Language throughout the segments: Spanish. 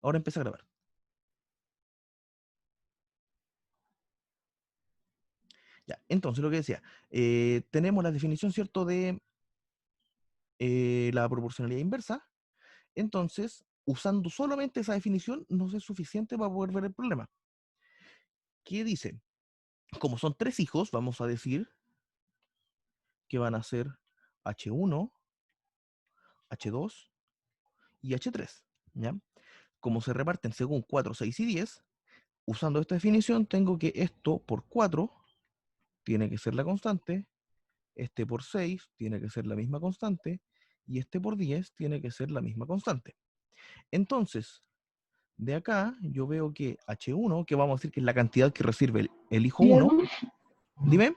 Ahora empieza a grabar. Ya, entonces lo que decía, tenemos la definición, ¿cierto?, de la proporcionalidad inversa. Entonces, usando solamente esa definición, no es suficiente para poder ver el problema. ¿Qué dice? Como son tres hijos, vamos a decir que van a ser H1, H2 y H3, ¿ya? Como se reparten según 4, 6 y 10, usando esta definición, tengo que esto por 4 tiene que ser la constante, este por 6 tiene que ser la misma constante, y este por 10 tiene que ser la misma constante. Entonces, de acá yo veo que H1, que vamos a decir que es la cantidad que recibe el hijo 1, Diego, dime,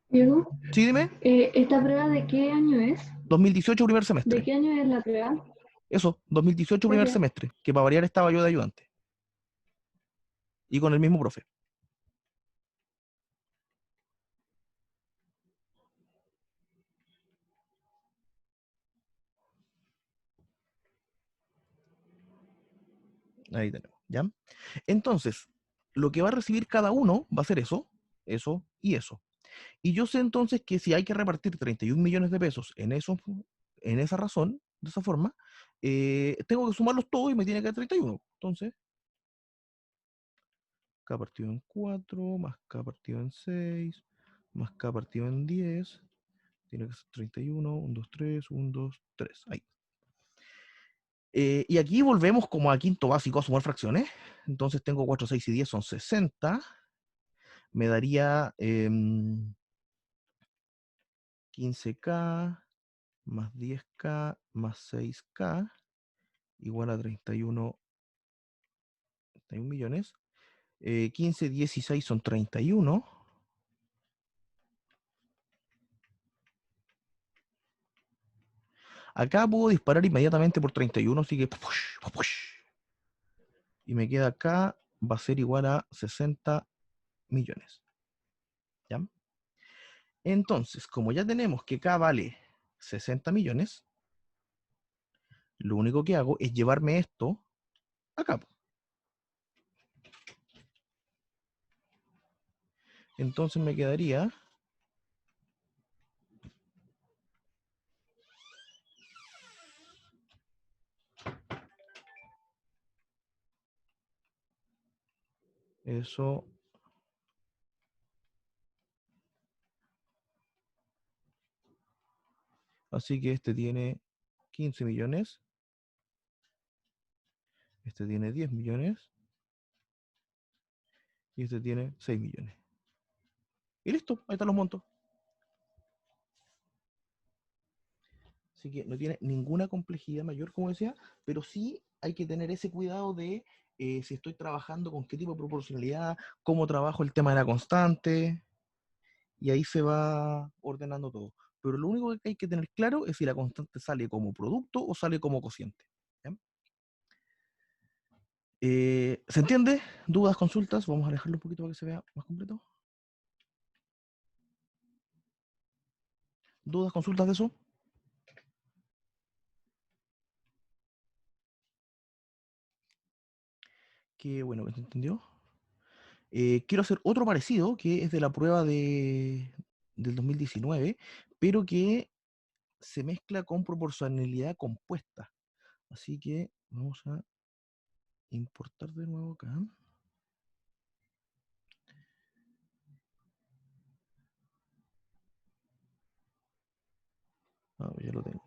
Diego, sí, dime, ¿esta prueba de qué año es? 2018 primer ¿De semestre. qué año es la prueba? Eso, 2018 primer Gracias. semestre, que para variar estaba yo de ayudante, y con el mismo profe. Ahí tenemos, ¿ya? Entonces, lo que va a recibir cada uno va a ser eso, eso y eso. Y yo sé entonces que si hay que repartir 31 millones de pesos en esa razón, de esa forma, tengo que sumarlos todos y me tiene que dar 31. Entonces, K partido en 4, más K partido en 6, más K partido en 10, tiene que ser 31, 1, 2, 3, 1, 2, 3. Ahí. Y aquí volvemos como a quinto básico a sumar fracciones. Entonces tengo 4, 6 y 10 son 60. Me daría 15K más 10K más 6K igual a 31 millones. 15, 16 son 31. Acá puedo disparar inmediatamente por 31, así que... Y me queda acá, va a ser igual a 60 millones. ¿Ya? Entonces, como ya tenemos que K vale 60 millones, lo único que hago es llevarme esto acá. Entonces me quedaría eso. Así que este tiene 15 millones, este tiene 10 millones y este tiene 6 millones. Y listo, ahí están los montos. Así que no tiene ninguna complejidad mayor, como decía, pero sí hay que tener ese cuidado de si estoy trabajando con qué tipo de proporcionalidad, cómo trabajo el tema de la constante, y ahí se va ordenando todo. Pero lo único que hay que tener claro es si la constante sale como producto o sale como cociente. ¿Ya? ¿Se entiende? ¿Dudas, consultas? Vamos a alejarlo un poquito para que se vea más completo. ¿Dudas, consultas de eso? Qué bueno que se entendió. Quiero hacer otro parecido, que es de la prueba del 2019, pero que se mezcla con proporcionalidad compuesta. Así que vamos a importar de nuevo acá. Ah, ya lo tengo.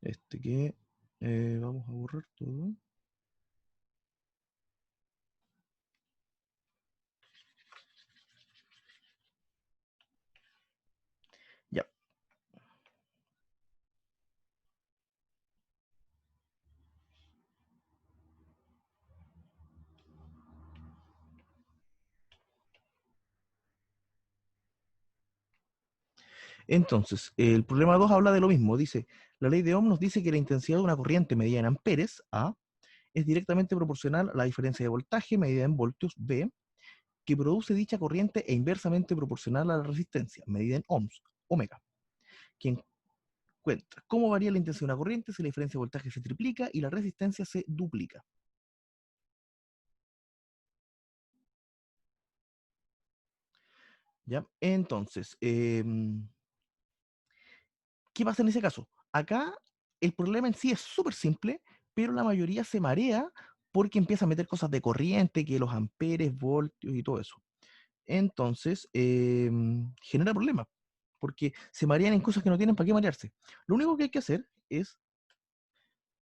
Este que vamos a borrar todo. Ya. Entonces, el problema 2 habla de lo mismo. Dice, la ley de Ohm nos dice que la intensidad de una corriente medida en amperes, A, es directamente proporcional a la diferencia de voltaje medida en voltios, B, que produce dicha corriente e inversamente proporcional a la resistencia medida en ohms, omega. Quien cuenta cómo varía la intensidad de una corriente si la diferencia de voltaje se triplica y la resistencia se duplica. ¿Ya? Entonces, ¿qué pasa en ese caso? Acá el problema en sí es súper simple, pero la mayoría se marea porque empieza a meter cosas de corriente, que los amperes, voltios y todo eso. Entonces, genera problemas, porque se marean en cosas que no tienen para qué marearse. Lo único que hay que hacer es,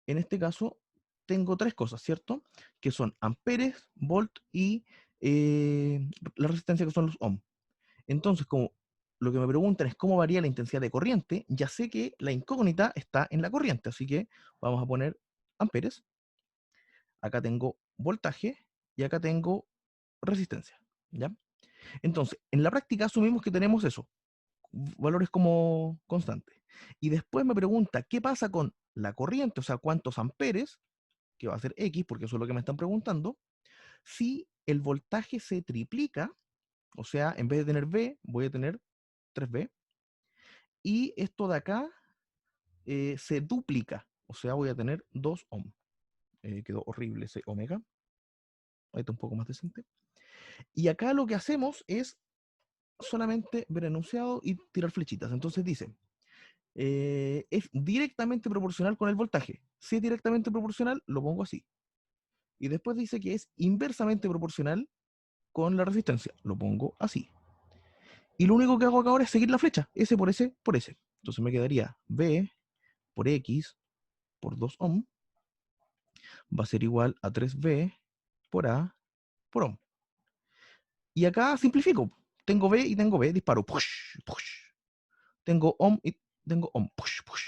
en este caso, tengo tres cosas, ¿cierto? Que son amperes, volt y la resistencia que son los ohm. Entonces, como lo que me preguntan es cómo varía la intensidad de corriente, ya sé que la incógnita está en la corriente, así que vamos a poner amperes, acá tengo voltaje y acá tengo resistencia, ¿ya? Entonces, en la práctica asumimos que tenemos eso, valores como constantes. Y después me pregunta qué pasa con la corriente, o sea, cuántos amperes, que va a ser X, porque eso es lo que me están preguntando, si el voltaje se triplica, o sea, en vez de tener V, voy a tener 3V, y esto de acá se duplica, o sea, voy a tener 2 ohm. Quedó horrible ese omega, ahí está un poco más decente. Y acá lo que hacemos es solamente ver enunciado y tirar flechitas. Entonces dice, es directamente proporcional con el voltaje. Si es directamente proporcional, lo pongo así. Y después dice que es inversamente proporcional con la resistencia. Lo pongo así. Y lo único que hago acá ahora es seguir la flecha. S por S por S. Entonces me quedaría V por X por 2 ohm va a ser igual a 3V por A por ohm. Y acá simplifico. Tengo V y tengo V, disparo. Push, push. Tengo ohm y tengo ohm. Push, push.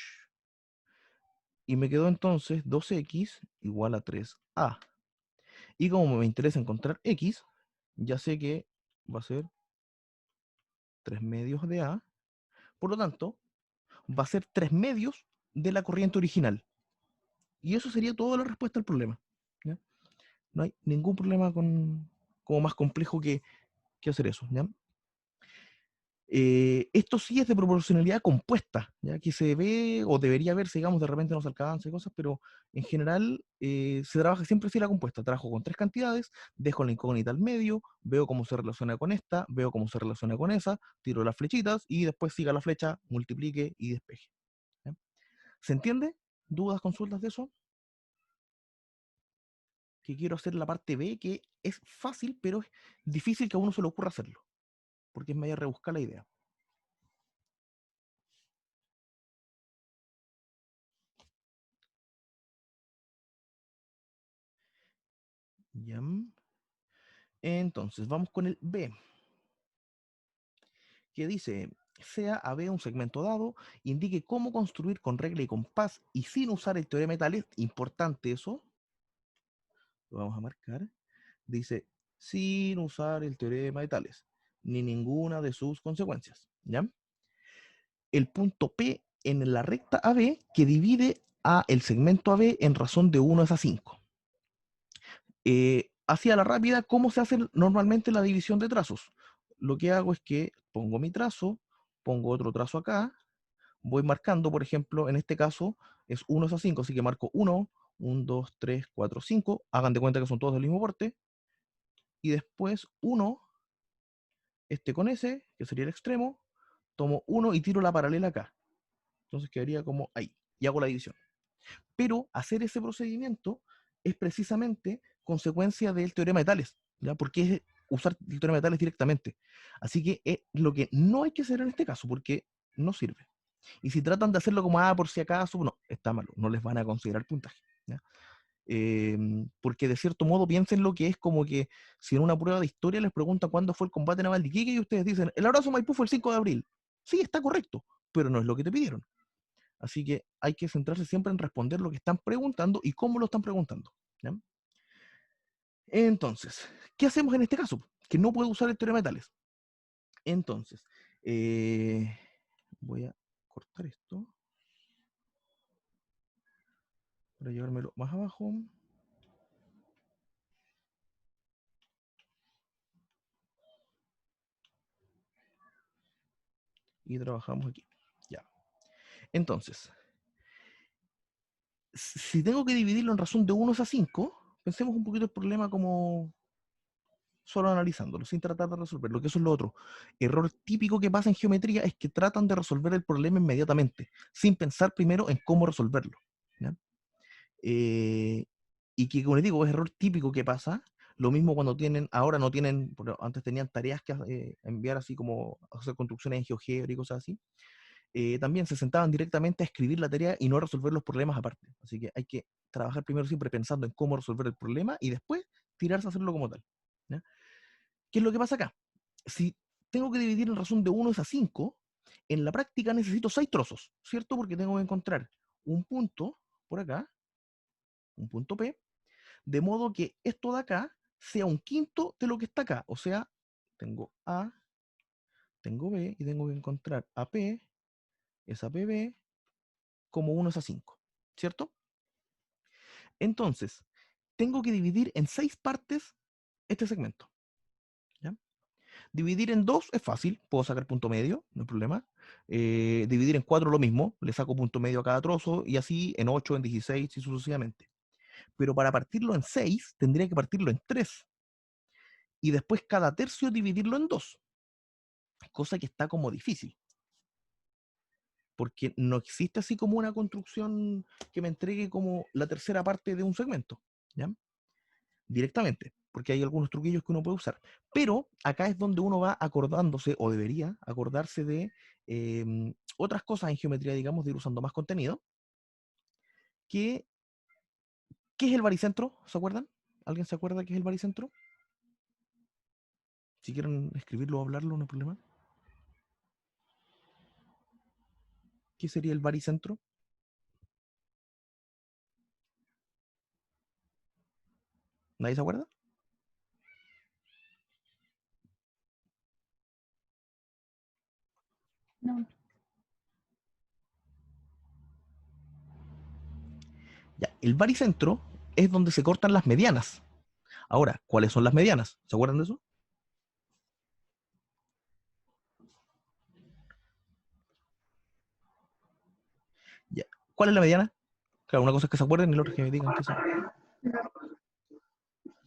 Y me quedó entonces 2X igual a 3A. Y como me interesa encontrar X, ya sé que va a ser 3 medios de A. Por lo tanto, va a ser 3 medios de la corriente original. Y eso sería toda la respuesta al problema. ¿Ya? No hay ningún problema como más complejo que hacer eso. ¿Ya? Esto sí es de proporcionalidad compuesta, ya que se ve o debería verse, digamos, de repente no se alcanza y cosas, pero en general se trabaja siempre así la compuesta. Trabajo con tres cantidades, dejo la incógnita al medio, veo cómo se relaciona con esta, veo cómo se relaciona con esa, tiro las flechitas y después siga la flecha, multiplique y despeje. ¿Ya? ¿Se entiende? ¿Dudas, consultas de eso? Que quiero hacer la parte B, que es fácil, pero es difícil que a uno se le ocurra hacerlo, porque es medio rebuscar la idea. ¿Ya? Entonces, vamos con el B, que dice, sea AB un segmento dado, indique cómo construir con regla y compás y sin usar el teorema de Tales, importante eso, lo vamos a marcar, dice, sin usar el teorema de Tales, ni ninguna de sus consecuencias, ¿ya? El punto P en la recta AB que divide a el segmento AB en razón de 1 es a 5. Hacia la rápida, ¿cómo se hace normalmente la división de trazos? Lo que hago es que pongo mi trazo, pongo otro trazo acá, voy marcando, por ejemplo, en este caso es 1 a 5, así que marco 1, 1, 2, 3, 4, 5, hagan de cuenta que son todos del mismo porte, y después 1, este con ese, que sería el extremo, tomo 1 y tiro la paralela acá. Entonces quedaría como ahí, y hago la división. Pero hacer ese procedimiento es precisamente consecuencia del teorema de Tales, ¿ya? Porque es usar el teorema de Tales directamente. Así que es lo que no hay que hacer en este caso, porque no sirve. Y si tratan de hacerlo como, por si acaso, no, está malo, no les van a considerar puntaje. ¿Ya? Porque de cierto modo piensen lo que es como que si en una prueba de historia les preguntan cuándo fue el combate naval de Iquique y ustedes dicen, el abrazo Maipú fue el 5 de abril. Sí, está correcto, pero no es lo que te pidieron. Así que hay que centrarse siempre en responder lo que están preguntando y cómo lo están preguntando. ¿Ya? Entonces, ¿qué hacemos en este caso? Que no puedo usar el teorema de Tales. Entonces, voy a cortar esto para llevármelo más abajo. Y trabajamos aquí. Ya. Entonces, si tengo que dividirlo en razón de 1 a 5, pensemos un poquito el problema como solo analizándolo, sin tratar de resolverlo, que eso es lo otro. Error típico que pasa en geometría es que tratan de resolver el problema inmediatamente, sin pensar primero en cómo resolverlo. ¿Ya? Y que, como les digo, es error típico que pasa. Lo mismo cuando tienen, ahora no tienen, antes tenían tareas que enviar así como hacer construcciones en GeoGebra y cosas así. También se sentaban directamente a escribir la tarea y no a resolver los problemas aparte. Así que hay que trabajar primero siempre pensando en cómo resolver el problema y después tirarse a hacerlo como tal. ¿Ya? ¿Qué es lo que pasa acá? Si tengo que dividir en razón de 1 a 5, en la práctica necesito 6 trozos, ¿cierto? Porque tengo que encontrar un punto por acá, un punto P, de modo que esto de acá sea un quinto de lo que está acá. O sea, tengo A, tengo B y tengo que encontrar AP, esa PB, como 1 es a 5, ¿cierto? Entonces, tengo que dividir en 6 partes este segmento. ¿Ya? Dividir en 2 es fácil, puedo sacar punto medio, no hay problema. Dividir en 4 lo mismo, le saco punto medio a cada trozo y así en 8, en 16 y sucesivamente. Pero para partirlo en 6, tendría que partirlo en 3 y después cada tercio dividirlo en 2, cosa que está como difícil, porque no existe así como una construcción que me entregue como la tercera parte de un segmento, ¿ya? Directamente, porque hay algunos truquillos que uno puede usar. Pero acá es donde uno va acordándose, o debería acordarse de otras cosas en geometría, digamos, de ir usando más contenido. Que, ¿Qué es el baricentro? ¿Se acuerdan? ¿Alguien se acuerda qué es el baricentro? Si quieren escribirlo o hablarlo, no hay problema. ¿Qué sería el baricentro? ¿Nadie se acuerda? No, Ya, el baricentro es donde se cortan las medianas. Ahora, ¿cuáles son las medianas? ¿Se acuerdan de eso? Ya. ¿Cuál es la mediana? Claro, una cosa es que se acuerden y la otra es que me digan qué son.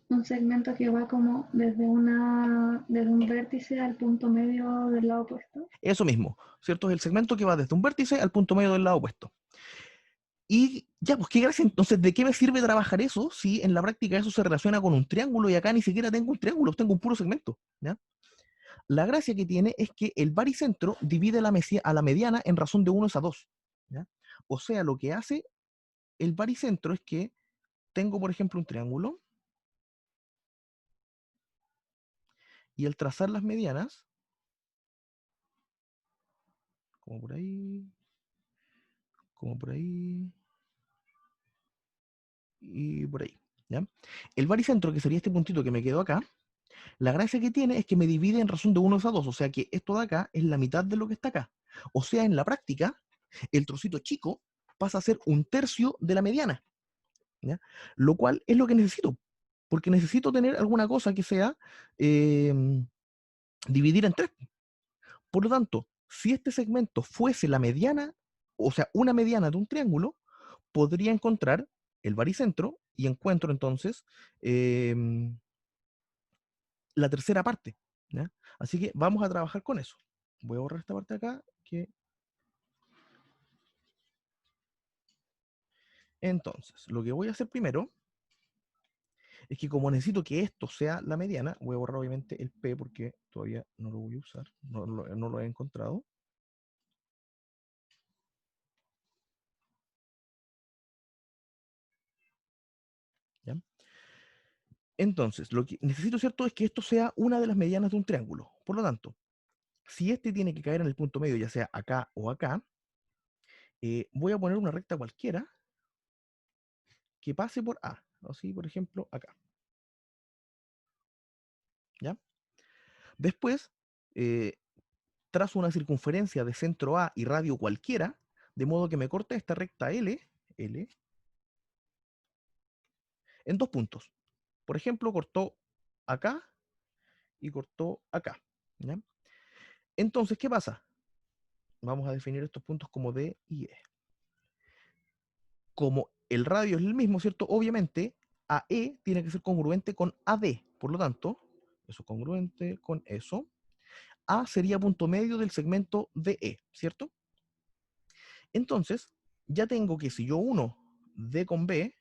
un segmento que va como desde un vértice al punto medio del lado opuesto. Eso mismo, ¿cierto? Es el segmento que va desde un vértice al punto medio del lado opuesto. Y ya, pues qué gracia, entonces, ¿de qué me sirve trabajar eso si en la práctica eso se relaciona con un triángulo y acá ni siquiera tengo un triángulo, tengo un puro segmento? ¿Ya? La gracia que tiene es que el baricentro divide a la mediana en razón de 1 a 2. ¿Ya? O sea, lo que hace el baricentro es que tengo, por ejemplo, un triángulo y al trazar las medianas, como por ahí, como por ahí y por ahí. ¿Ya? El baricentro, que sería este puntito que me quedó acá, la gracia que tiene es que me divide en razón de 1 a 2, o sea que esto de acá es la mitad de lo que está acá. O sea, en la práctica, el trocito chico pasa a ser un tercio de la mediana, ¿ya? Lo cual es lo que necesito, porque necesito tener alguna cosa que sea eh, dividir en tres. Por lo tanto, si este segmento fuese la mediana, o sea, una mediana de un triángulo, podría encontrar el baricentro y encuentro entonces eh, la tercera parte. ¿Ya? Así que vamos a trabajar con eso. Voy a borrar esta parte de acá. Entonces, lo que voy a hacer primero es que como necesito que esto sea la mediana, voy a borrar obviamente el P porque todavía no lo voy a usar, no lo he encontrado. ¿Ya? Entonces, lo que necesito, ¿cierto?, es que esto sea una de las medianas de un triángulo. Por lo tanto, si este tiene que caer en el punto medio, ya sea acá o acá, voy a poner una recta cualquiera que pase por A. Así, por ejemplo, acá. ¿Ya? Después, eh, trazo una circunferencia de centro A y radio cualquiera, de modo que me corte esta recta L, en dos puntos. Por ejemplo, cortó acá y cortó acá. ¿Ya? Entonces, ¿qué pasa? vamos a definir estos puntos como D y E. Como el radio es el mismo, ¿cierto? Obviamente, AE tiene que ser congruente con AD. Por lo tanto, eso es congruente con eso. A sería punto medio del segmento DE, ¿cierto? Entonces, ya tengo que si yo uno D con B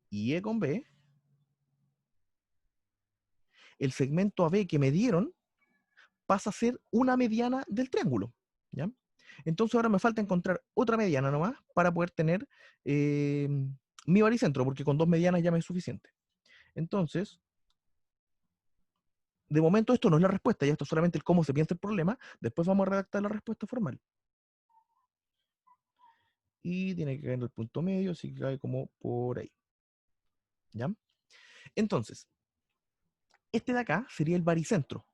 y E con B, el segmento AB que me dieron pasa a ser una mediana del triángulo, ¿ya? Entonces ahora me falta encontrar otra mediana nomás para poder tener eh, mi baricentro, porque con dos medianas ya me es suficiente. Entonces, de momento esto no es la respuesta, ya esto es solamente el cómo se piensa el problema. Después vamos a redactar la respuesta formal. Y tiene que caer en el punto medio, así que cae como por ahí. ¿Ya? Entonces, este de acá sería el baricentro,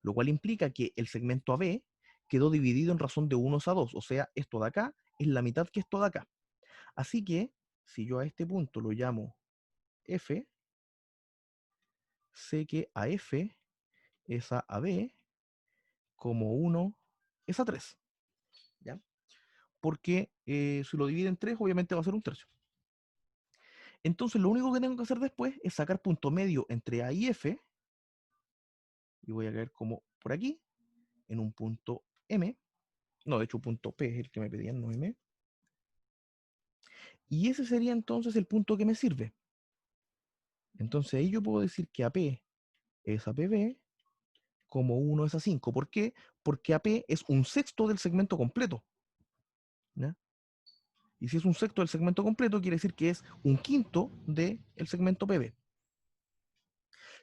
lo cual implica que el segmento AB quedó dividido en razón de 1 a 2, o sea, esto de acá es la mitad que esto de acá. Así que, si yo a este punto lo llamo F, sé que a F es a AB como 1 es a 3, ¿ya? Porque si lo divide en 3, obviamente va a ser un tercio. Entonces, lo único que tengo que hacer después es sacar punto medio entre A y F, y voy a caer como por aquí, en un punto M, no, de hecho punto P es el que me pedían, no M, y ese sería entonces el punto que me sirve. Entonces ahí yo puedo decir que AP es APB como 1 es a 5. ¿Por qué? Porque AP es un sexto del segmento completo, ¿ya? Y si es un sexto del segmento completo, quiere decir que es un quinto del segmento PB.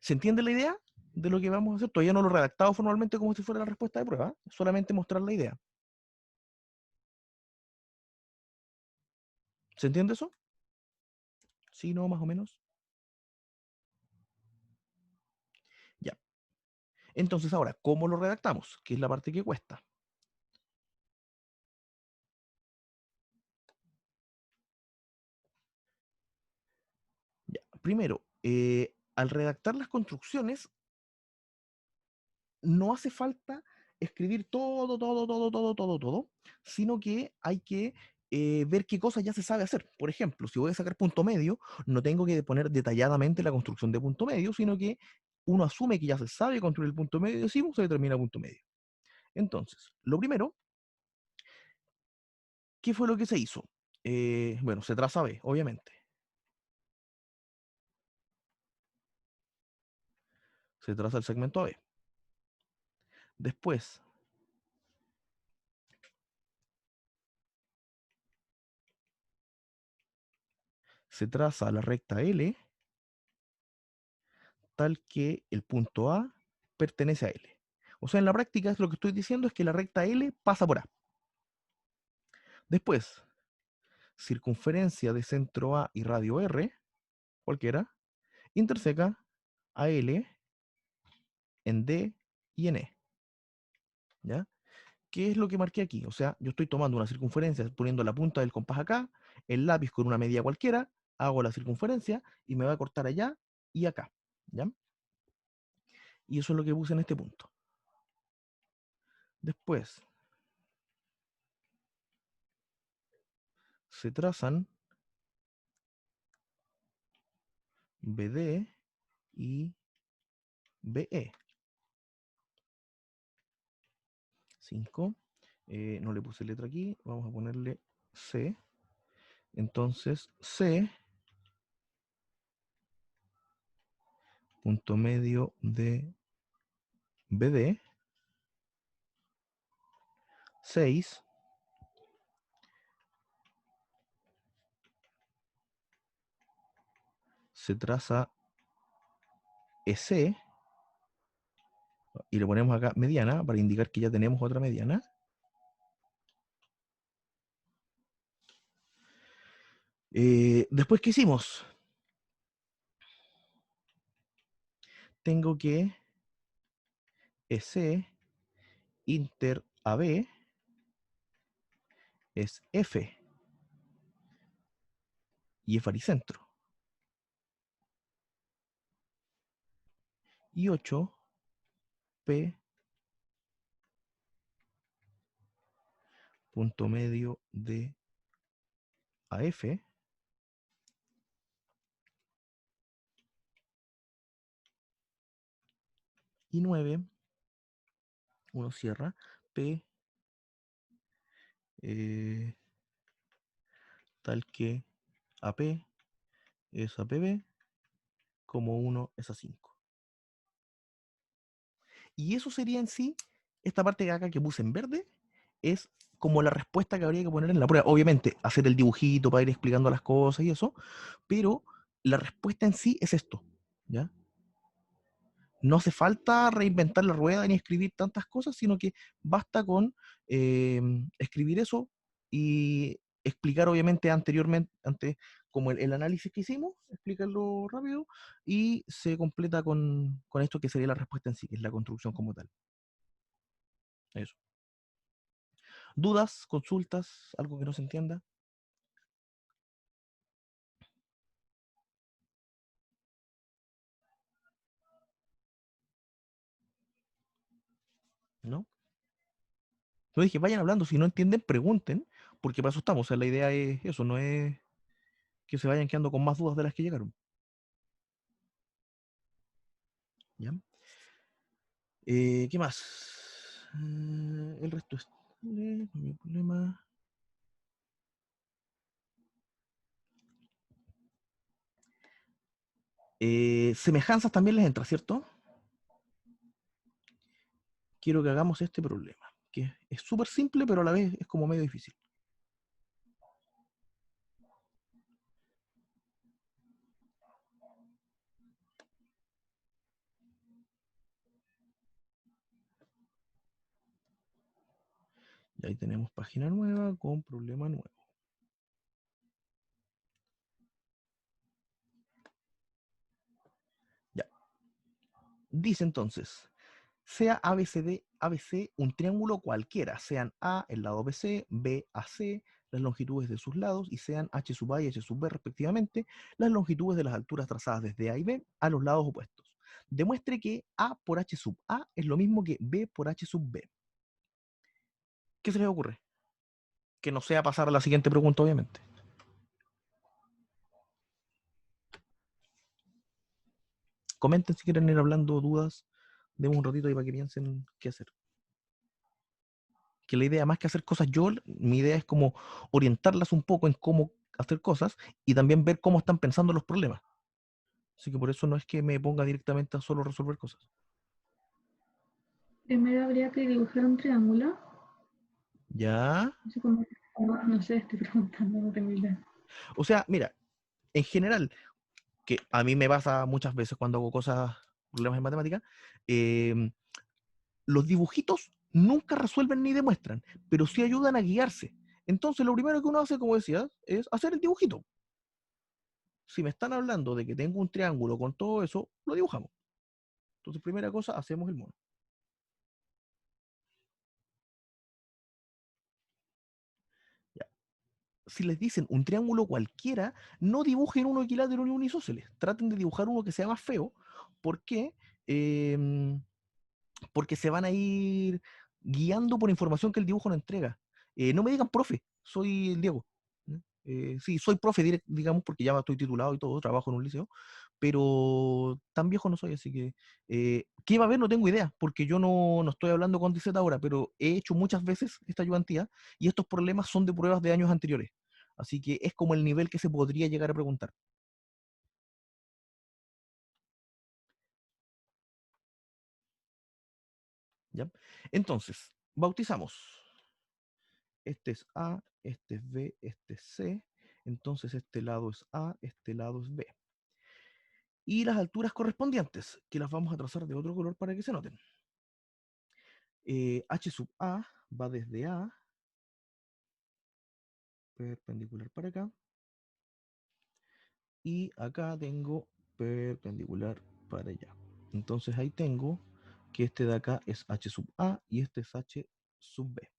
¿Se entiende la idea de lo que vamos a hacer? Todavía no lo he redactado formalmente como si fuera la respuesta de prueba, solamente mostrar la idea. ¿Se entiende eso? ¿Sí, no, más o menos? Ya. Entonces ahora, ¿cómo lo redactamos? Que es la parte que cuesta. Ya. Primero, al redactar las construcciones, no hace falta escribir todo, sino que hay que ver qué cosas ya se sabe hacer. Por ejemplo, si voy a sacar punto medio, no tengo que poner detalladamente la construcción de punto medio, sino que uno asume que ya se sabe construir el punto medio y decimos se determina punto medio. Entonces, lo primero, ¿qué fue lo que se hizo? Bueno, se traza B, obviamente. Se traza el segmento AB. Después, se traza la recta L tal que el punto A pertenece a L. O sea, en la práctica lo que estoy diciendo es que la recta L pasa por A. Después, circunferencia de centro A y radio R, cualquiera, interseca a L en D y en E. ¿Ya? ¿Qué es lo que marqué aquí? O sea, yo estoy tomando una circunferencia, poniendo la punta del compás acá, el lápiz con una medida cualquiera, hago la circunferencia y me va a cortar allá y acá. ¿Ya? Y eso es lo que puse en este punto. Después, se trazan BD y BE. 5. No le puse letra aquí, vamos a ponerle C. Entonces, C, punto medio de BD, 6, se traza EC, y le ponemos acá mediana, para indicar que ya tenemos otra mediana. Después, ¿qué hicimos? Tengo que EC inter AB es F y es baricentro. Y 8, P punto medio de AF y 9, uno cierra, P tal que AP es APB, como 1 es A5. Y eso sería en sí, esta parte de acá que puse en verde, es como la respuesta que habría que poner en la prueba. Obviamente, hacer el dibujito para ir explicando las cosas y eso, pero la respuesta en sí es esto, ¿ya? No hace falta reinventar la rueda ni escribir tantas cosas, sino que basta con escribir eso y explicar obviamente anteriormente, antes, como el análisis que hicimos, explicarlo rápido y se completa con esto que sería la respuesta en sí, que es la construcción como tal. Eso. ¿Dudas, consultas, algo que no se entienda? ¿No? No dije, vayan hablando, si no entienden, pregunten, porque para eso estamos. O sea, la idea es eso, no es que se vayan quedando con más dudas de las que llegaron. ¿Ya? ¿Qué más? El resto es no hay problema. Semejanzas también les entra, ¿cierto? Quiero que hagamos este problema, que es súper simple, pero a la vez es como medio difícil. Y ahí tenemos página nueva con problema nuevo. Ya. Dice entonces, sea ABCD, ABC un triángulo cualquiera, sean A el lado BC, B AC, las longitudes de sus lados, y sean H sub A y H sub B respectivamente, las longitudes de las alturas trazadas desde A y B a los lados opuestos. Demuestre que A por H sub A es lo mismo que B por H sub B. ¿Qué se les ocurre? Que no sea pasar a la siguiente pregunta, obviamente. Comenten si quieren ir hablando, dudas. Demos un ratito ahí para que piensen qué hacer. Que la idea, más que hacer cosas yo, mi idea es como orientarlas un poco en cómo hacer cosas y también ver cómo están pensando los problemas. Así que por eso no es que me ponga directamente a solo resolver cosas. Primero habría que dibujar un triángulo. ¿Ya? No sé, cómo, no sé, estoy preguntando, no tengo idea. O sea, mira, en general, que a mí me pasa muchas veces cuando hago cosas, problemas en matemática, los dibujitos nunca resuelven ni demuestran, pero sí ayudan a guiarse. Entonces, lo primero que uno hace, como decías, es hacer el dibujito. Si me están hablando de que tengo un triángulo con todo eso, lo dibujamos. Entonces, primera cosa, hacemos el mono. Ya. Si les dicen un triángulo cualquiera, no dibujen uno equilátero ni un isósceles. Traten de dibujar uno que sea más feo. ¿Por qué? Eh, Porque se van a ir guiando por información que el dibujo no entrega. No me digan profe, soy el Diego. Sí, soy profe, digamos, porque ya estoy titulado y todo, trabajo en un liceo, pero tan viejo no soy, así que ¿qué va a haber? No tengo idea, porque yo no estoy hablando con DZ ahora, pero he hecho muchas veces esta ayudantía y estos problemas son de pruebas de años anteriores. Así que es como el nivel que se podría llegar a preguntar. ¿Ya? Entonces, bautizamos. Este es A, este es B, este es C. Entonces este lado es A, este lado es B. Y las alturas correspondientes, que las vamos a trazar de otro color para que se noten. H sub A va desde A, perpendicular para acá. Y acá tengo perpendicular para allá. Entonces ahí tengo que este de acá es H sub A y este es H sub B.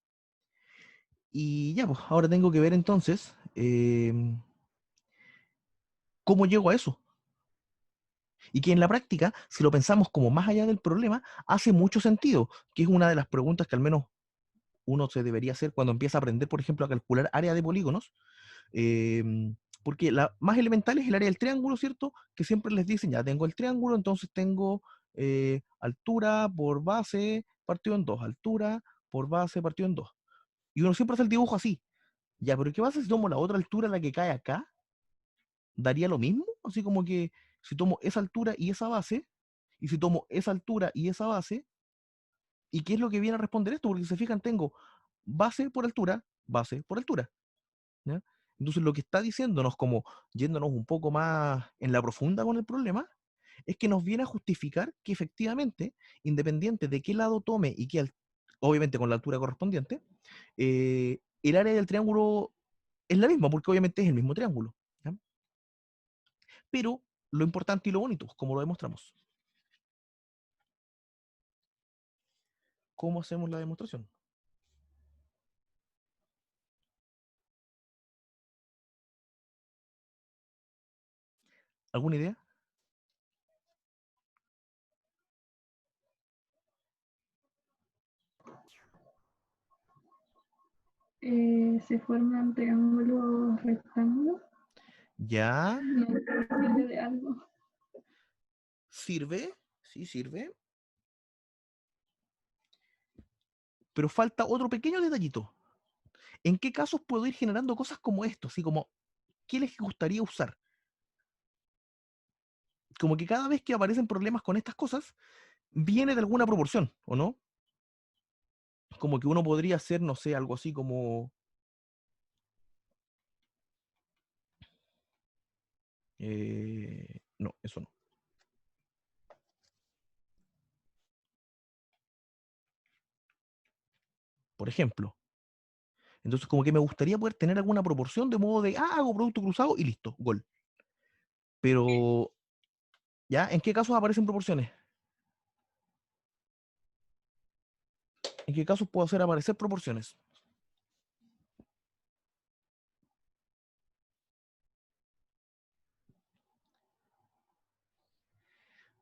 Y ya, pues ahora tengo que ver entonces cómo llego a eso. Y que en la práctica, si lo pensamos como más allá del problema, hace mucho sentido, que es una de las preguntas que al menos uno se debería hacer cuando empieza a aprender, por ejemplo, a calcular área de polígonos, porque la más elemental es el área del triángulo, ¿cierto? Que siempre les dicen, ya tengo el triángulo, entonces tengo altura por base partido en dos, altura por base partido en dos. Y uno siempre hace el dibujo así. Ya, pero ¿qué pasa si tomo la otra altura, la que cae acá? ¿Daría lo mismo? Así como que si tomo esa altura y esa base, y si tomo esa altura y esa base, ¿y qué es lo que viene a responder esto? Porque si se fijan, tengo base por altura. ¿Ya? Entonces lo que está diciéndonos, como yéndonos un poco más en la profunda con el problema, es que nos viene a justificar que efectivamente, independiente de qué lado tome y que obviamente con la altura correspondiente, el área del triángulo es la misma, porque obviamente es el mismo triángulo. ¿Ya? Pero lo importante y lo bonito, como lo demostramos. ¿Cómo hacemos la demostración? ¿Alguna idea? Se forman triángulos rectángulos. Ya, No depende de algo. sirve, sí sirve, pero falta otro pequeño detallito. ¿En qué casos puedo ir generando cosas como esto? Así como, ¿qué les gustaría usar? Como que cada vez que aparecen problemas con estas cosas, viene de alguna proporción, ¿o no? Como que uno podría hacer, no sé, algo así como... no, eso no. Por ejemplo. Entonces, como que me gustaría poder tener alguna proporción de modo de, hago producto cruzado y listo, gol. Pero, ¿ya? ¿En qué casos aparecen proporciones? ¿En qué casos puedo hacer aparecer proporciones?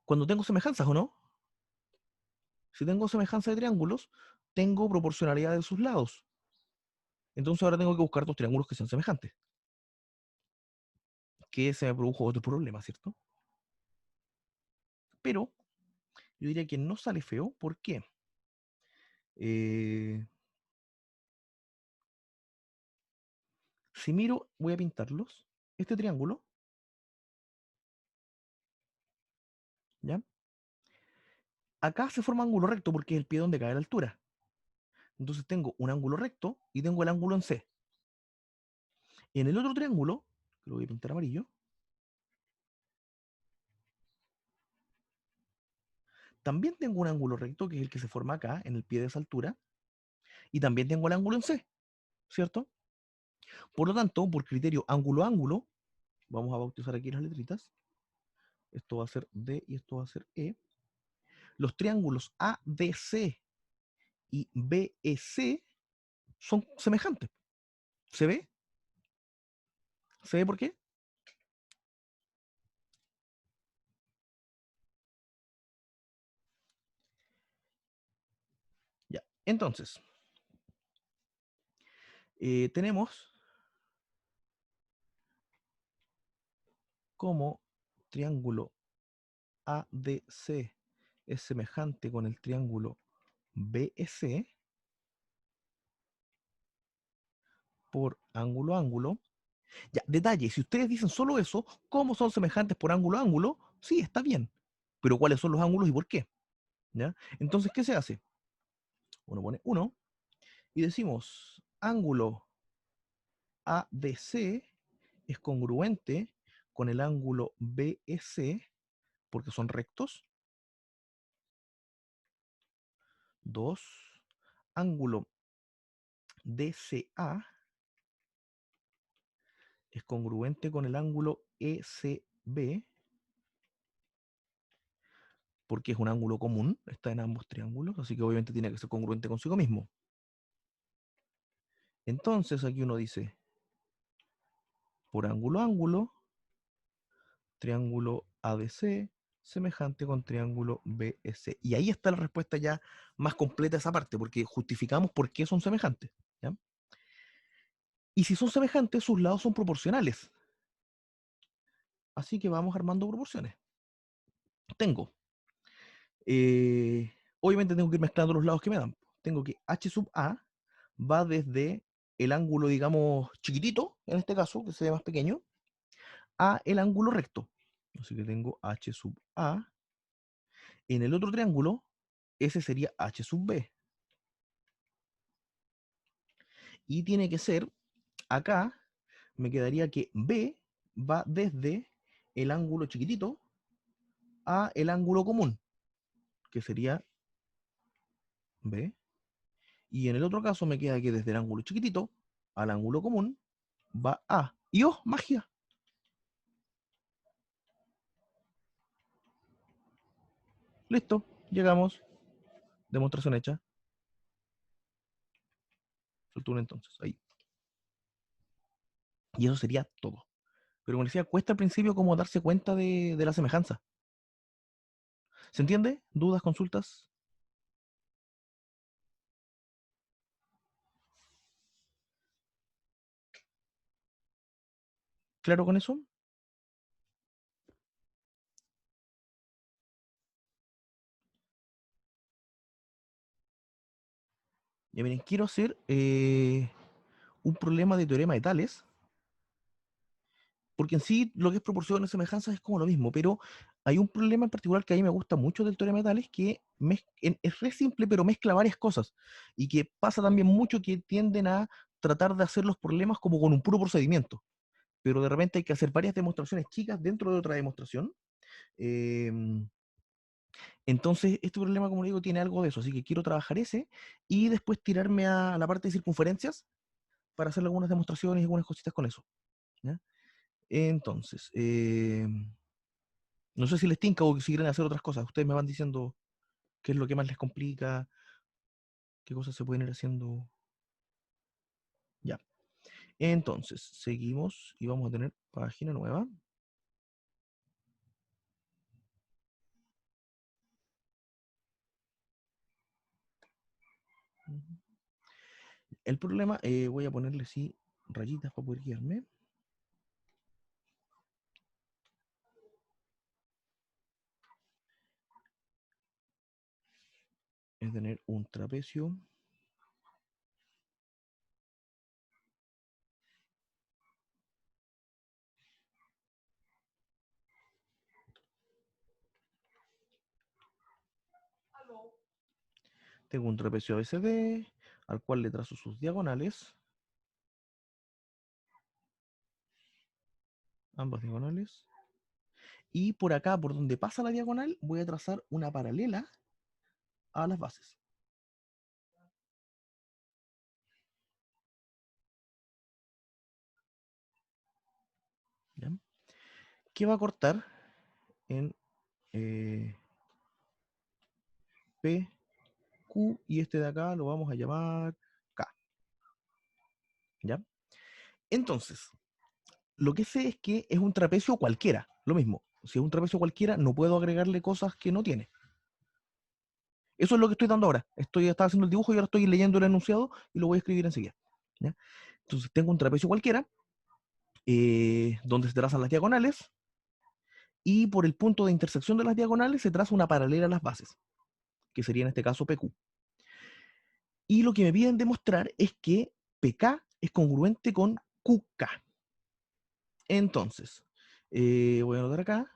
Cuando tengo semejanzas, ¿o no? Si tengo semejanza de triángulos, tengo proporcionalidad de sus lados. Entonces ahora tengo que buscar dos triángulos que sean semejantes. Que se me produjo otro problema, ¿cierto? Pero yo diría que no sale feo. ¿Por qué? Si miro, voy a pintarlos. Este triángulo, ¿ya? Acá se forma ángulo recto porque es el pie donde cae la altura. Entonces tengo un ángulo recto y tengo el ángulo en C. En el otro triángulo, que lo voy a pintar amarillo, también tengo un ángulo recto, que es el que se forma acá, en el pie de esa altura, y también tengo el ángulo en C, ¿cierto? Por lo tanto, por criterio ángulo-ángulo, vamos a bautizar aquí las letritas. Esto va a ser D y esto va a ser E. Los triángulos ABC y BEC son semejantes. ¿Se ve? ¿Se ve por qué? Ya. Entonces, tenemos como triángulo ADC es semejante con el triángulo BEC por ángulo ángulo. Ya, detalle, si ustedes dicen solo eso, ¿cómo son semejantes por ángulo ángulo? Sí, está bien. Pero ¿cuáles son los ángulos y por qué? ¿Ya? Entonces, ¿qué se hace? Uno pone 1 y decimos ángulo ADC es congruente con el ángulo BEC porque son rectos. 2 ángulo DCA es congruente con el ángulo ECB porque es un ángulo común, está en ambos triángulos, así que obviamente tiene que ser congruente consigo mismo. Entonces aquí uno dice, por ángulo ángulo, triángulo ABC semejante con triángulo BC. Y ahí está la respuesta ya más completa a esa parte, porque justificamos por qué son semejantes. ¿Ya? Y si son semejantes, sus lados son proporcionales. Así que vamos armando proporciones. Tengo, obviamente tengo que ir mezclando los lados que me dan. Tengo que h sub a va desde el ángulo, digamos, chiquitito, en este caso, que se ve más pequeño, a el ángulo recto. Así que tengo h sub a. En el otro triángulo, ese sería h sub b. Y tiene que ser, acá, me quedaría que b va desde el ángulo chiquitito a el ángulo común, que sería b. Y en el otro caso me queda que desde el ángulo chiquitito al ángulo común va a. Y ¡oh, magia! Listo, llegamos. Demostración hecha. Soltura entonces, ahí. Y eso sería todo. Pero como decía, cuesta al principio como darse cuenta de la semejanza. ¿Se entiende? ¿Dudas, consultas? ¿Claro con eso? Ya miren, quiero hacer un problema de teorema de Tales, porque en sí lo que es proporción y semejanza es como lo mismo, pero hay un problema en particular que a mí me gusta mucho del teorema de Tales, que es re simple, pero mezcla varias cosas, y que pasa también mucho que tienden a tratar de hacer los problemas como con un puro procedimiento, pero de repente hay que hacer varias demostraciones chicas dentro de otra demostración. Entonces, este problema, como digo, tiene algo de eso, así que quiero trabajar ese y después tirarme a la parte de circunferencias para hacer algunas demostraciones y algunas cositas con eso. ¿Ya? Entonces, no sé si les tinca o si quieren hacer otras cosas. Ustedes me van diciendo qué es lo que más les complica, qué cosas se pueden ir haciendo. Ya. Entonces, seguimos y vamos a tener página nueva. El problema, voy a ponerle sí rayitas para poder guiarme. Es tener un trapecio. Tengo un trapecio ABCD, al cual le trazo sus diagonales. Ambas diagonales. Y por acá, por donde pasa la diagonal, voy a trazar una paralela a las bases. ¿Ya? Que va a cortar en P, Q, y este de acá lo vamos a llamar K. ¿Ya? Entonces, lo que sé es que es un trapecio cualquiera, lo mismo. Si es un trapecio cualquiera, no puedo agregarle cosas que no tiene. Eso es lo que estoy dando ahora. Estaba haciendo el dibujo y ahora estoy leyendo el enunciado y lo voy a escribir enseguida. ¿Ya? Entonces, tengo un trapecio cualquiera, donde se trazan las diagonales, y por el punto de intersección de las diagonales se traza una paralela a las bases, que sería en este caso PQ. Y lo que me piden demostrar es que PK es congruente con QK. Entonces, voy a anotar acá,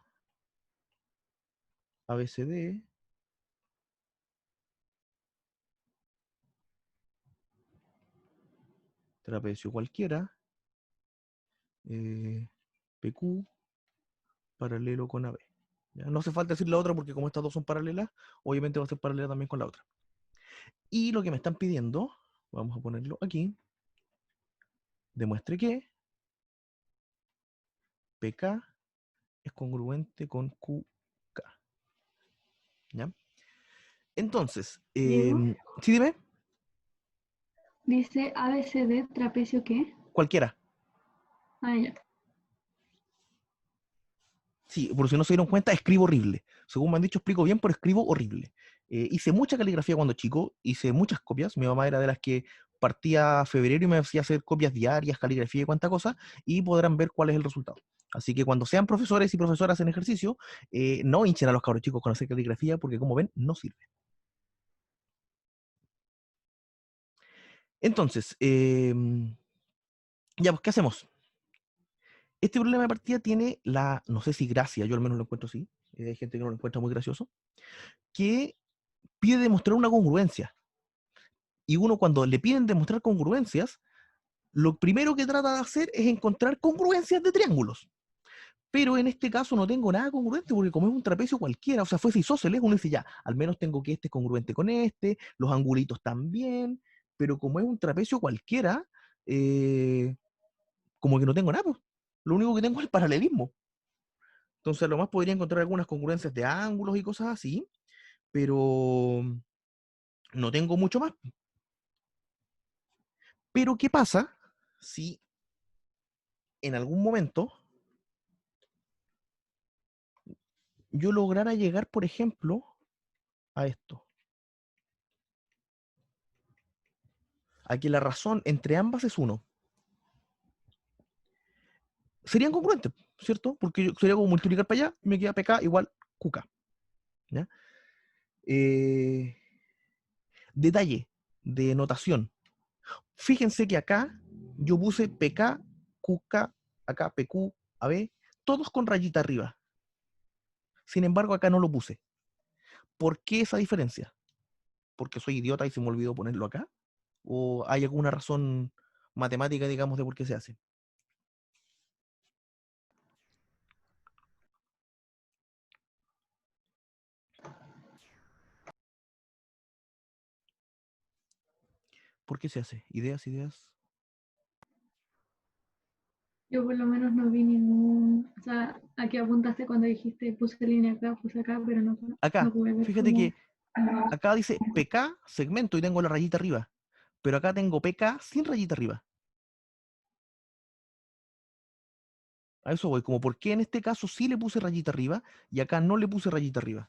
ABCD, trapecio cualquiera, PQ, paralelo con AB. ¿Ya? No hace falta decir la otra porque como estas dos son paralelas, obviamente va a ser paralela también con la otra. Y lo que me están pidiendo, vamos a ponerlo aquí, demuestre que PK es congruente con QK. ¿Ya? Entonces, Diego, ¿sí dime? dice ABCD, trapecio qué. Cualquiera. Ah, ya. Sí, por si no se dieron cuenta, escribo horrible. Según me han dicho, explico bien, pero escribo horrible. Hice mucha caligrafía cuando chico, hice muchas copias. Mi mamá era de las que partía a febrero y me hacía hacer copias diarias, caligrafía y cuánta cosa, y podrán ver cuál es el resultado. Así que cuando sean profesores y profesoras en ejercicio, no hinchen a los cabros chicos con hacer caligrafía, porque como ven, no sirve. Entonces, ya, pues, ¿qué hacemos? Este problema de partida tiene la, no sé si gracia, yo al menos lo encuentro así, hay gente que no lo encuentra muy gracioso, que pide demostrar una congruencia. Y uno cuando le piden demostrar congruencias, lo primero que trata de hacer es encontrar congruencias de triángulos. Pero en este caso no tengo nada congruente porque como es un trapecio cualquiera, o sea, fuese isósceles, uno dice ya, al menos tengo que este es congruente con este, los angulitos también, pero como es un trapecio cualquiera, eh, como que no tengo nada, pues. Lo único que tengo es el paralelismo. Entonces, a lo más podría encontrar algunas congruencias de ángulos y cosas así, pero no tengo mucho más. Pero, ¿qué pasa si en algún momento yo lograra llegar, por ejemplo, a esto? A que la razón entre ambas es uno. Serían congruentes, ¿cierto? Porque sería como multiplicar para allá y me queda pk igual qk. ¿Ya? Eh, Detalle de notación. Fíjense que acá yo puse pk, qk, acá pq, ab, todos con rayita arriba. Sin embargo, acá no lo puse. ¿Por qué esa diferencia? ¿Porque soy idiota y se me olvidó ponerlo acá? ¿O hay alguna razón matemática, digamos, de por qué se hace? ¿Por qué se hace? ¿Ideas, ideas? Yo por lo menos no vi ningún, o sea, aquí apuntaste cuando dijiste puse línea acá, puse acá, pero no, no Acá, pude ver fíjate cómo. que acá dice PK segmento y tengo la rayita arriba. Pero acá tengo PK sin rayita arriba. A eso voy, como por qué en este caso sí le puse rayita arriba y acá no le puse rayita arriba.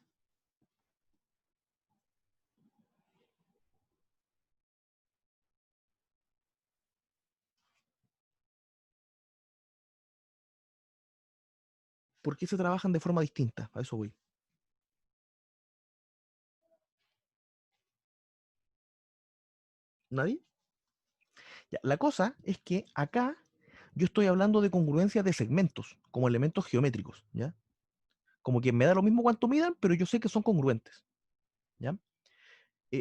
¿Por qué se trabajan de forma distinta? A eso voy. ¿Nadie? Ya, la cosa es que acá yo estoy hablando de congruencia de segmentos, como elementos geométricos, ¿ya? Como que me da lo mismo cuánto midan, pero yo sé que son congruentes, ¿ya?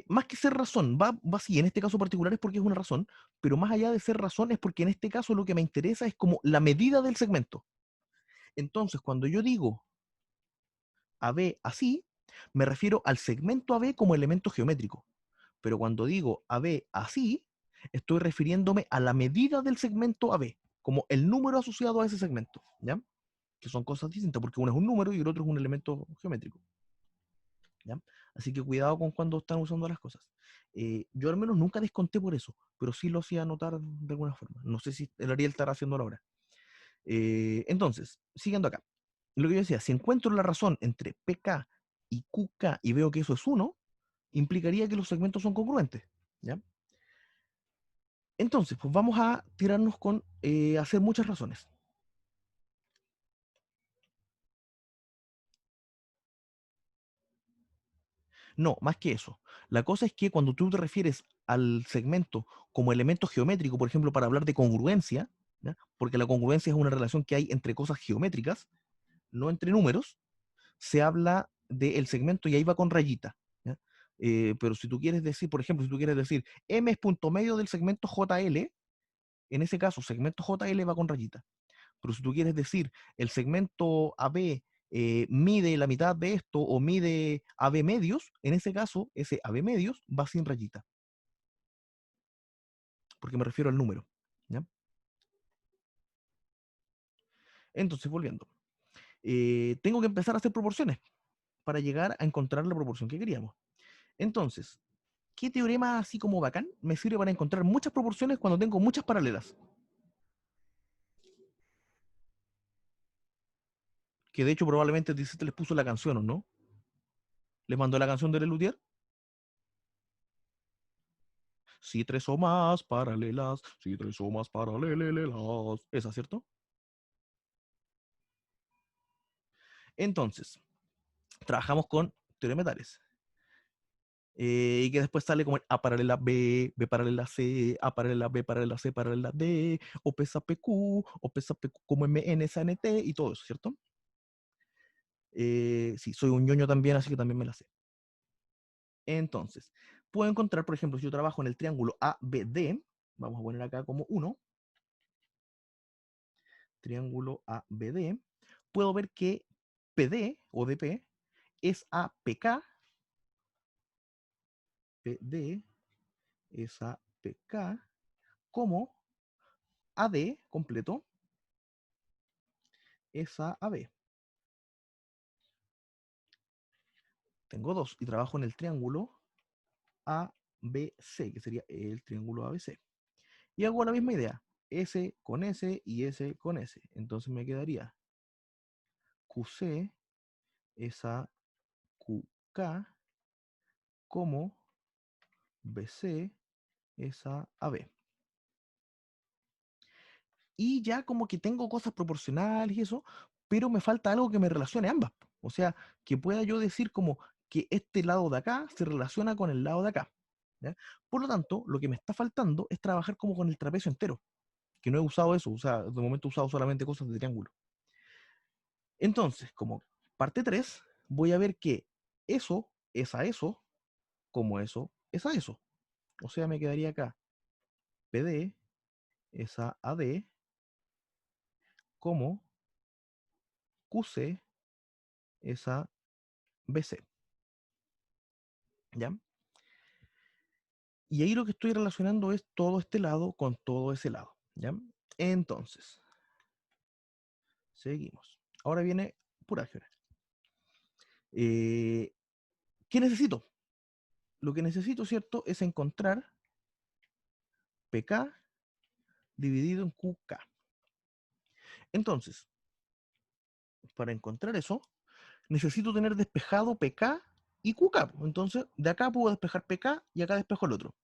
Más que ser razón, va así, en este caso particular es porque es una razón, pero más allá de ser razón es porque en este caso lo que me interesa es como la medida del segmento. Entonces, cuando yo digo AB así, me refiero al segmento AB como elemento geométrico. Pero cuando digo AB así, estoy refiriéndome a la medida del segmento AB, como el número asociado a ese segmento, ¿ya? Que son cosas distintas, porque uno es un número y el otro es un elemento geométrico, ¿ya? Así que cuidado con cuando están usando las cosas. Yo al menos nunca desconté por eso, pero sí lo hacía anotar de alguna forma. No sé si el Ariel estará haciéndolo ahora. Entonces, siguiendo acá. Lo que yo decía, si encuentro la razón entre PK y QK y veo que eso es 1, implicaría que los segmentos son congruentes, ¿ya? Entonces, pues vamos a tirarnos con hacer muchas razones. No, más que eso. La cosa es que cuando tú te refieres al segmento como elemento geométrico, por ejemplo, para hablar de congruencia, ¿ya? Porque la congruencia es una relación que hay entre cosas geométricas, no entre números, se habla del segmento y ahí va con rayita, ¿ya? Pero si tú quieres decir, por ejemplo, si tú quieres decir M es punto medio del segmento JL, en ese caso, segmento JL va con rayita. Pero si tú quieres decir el segmento AB mide la mitad de esto o mide AB medios, en ese caso, ese AB medios va sin rayita. Porque me refiero al número, ¿ya? Entonces, volviendo. Tengo que empezar a hacer proporciones para llegar a encontrar la proporción que queríamos. Entonces, ¿qué teorema así como bacán me sirve para encontrar muchas proporciones cuando tengo muchas paralelas? Que de hecho probablemente te les puso la canción, ¿o no? ¿Les mandó la canción de Lelutier? Si tres o más paralelas, si tres o más paralelas. Esa, ¿cierto? Entonces, trabajamos con teorema de Tales. Y que después sale como el A paralela B, B paralela C, A paralela B paralela C paralela D, O pesa PQ, O pesa PQ como MN, SNT y todo eso, ¿cierto? Sí, soy un ñoño también, así que también me la sé. Entonces, puedo encontrar, por ejemplo, si yo trabajo en el triángulo ABD, vamos a poner acá como 1, triángulo ABD, puedo ver que PD o DP es APK, PD es APK, como AD completo es AB. Tengo dos y trabajo en el triángulo ABC, que sería el triángulo ABC. Y hago la misma idea, S con S y S con S. Entonces me quedaría QC es a QK como BC es a AB. Y ya como que tengo cosas proporcionales y eso, pero me falta algo que me relacione ambas. O sea, que pueda yo decir como que este lado de acá se relaciona con el lado de acá. ¿Ya? Por lo tanto, lo que me está faltando es trabajar como con el trapecio entero, que no he usado eso, o sea, de momento he usado solamente cosas de triángulo. Entonces, como parte 3 voy a ver que eso es a eso, como eso es a eso. O sea, me quedaría acá PD es a AD, como QC es a BC. ¿Ya? Y ahí lo que estoy relacionando es todo este lado con todo ese lado. ¿Ya? Entonces, seguimos. Ahora viene pura álgebra. ¿Qué necesito? Lo que necesito, ¿cierto? Es encontrar PK dividido en QK. Entonces, para encontrar eso, necesito tener despejado PK y QK. Entonces, de acá puedo despejar PK y acá despejo el otro.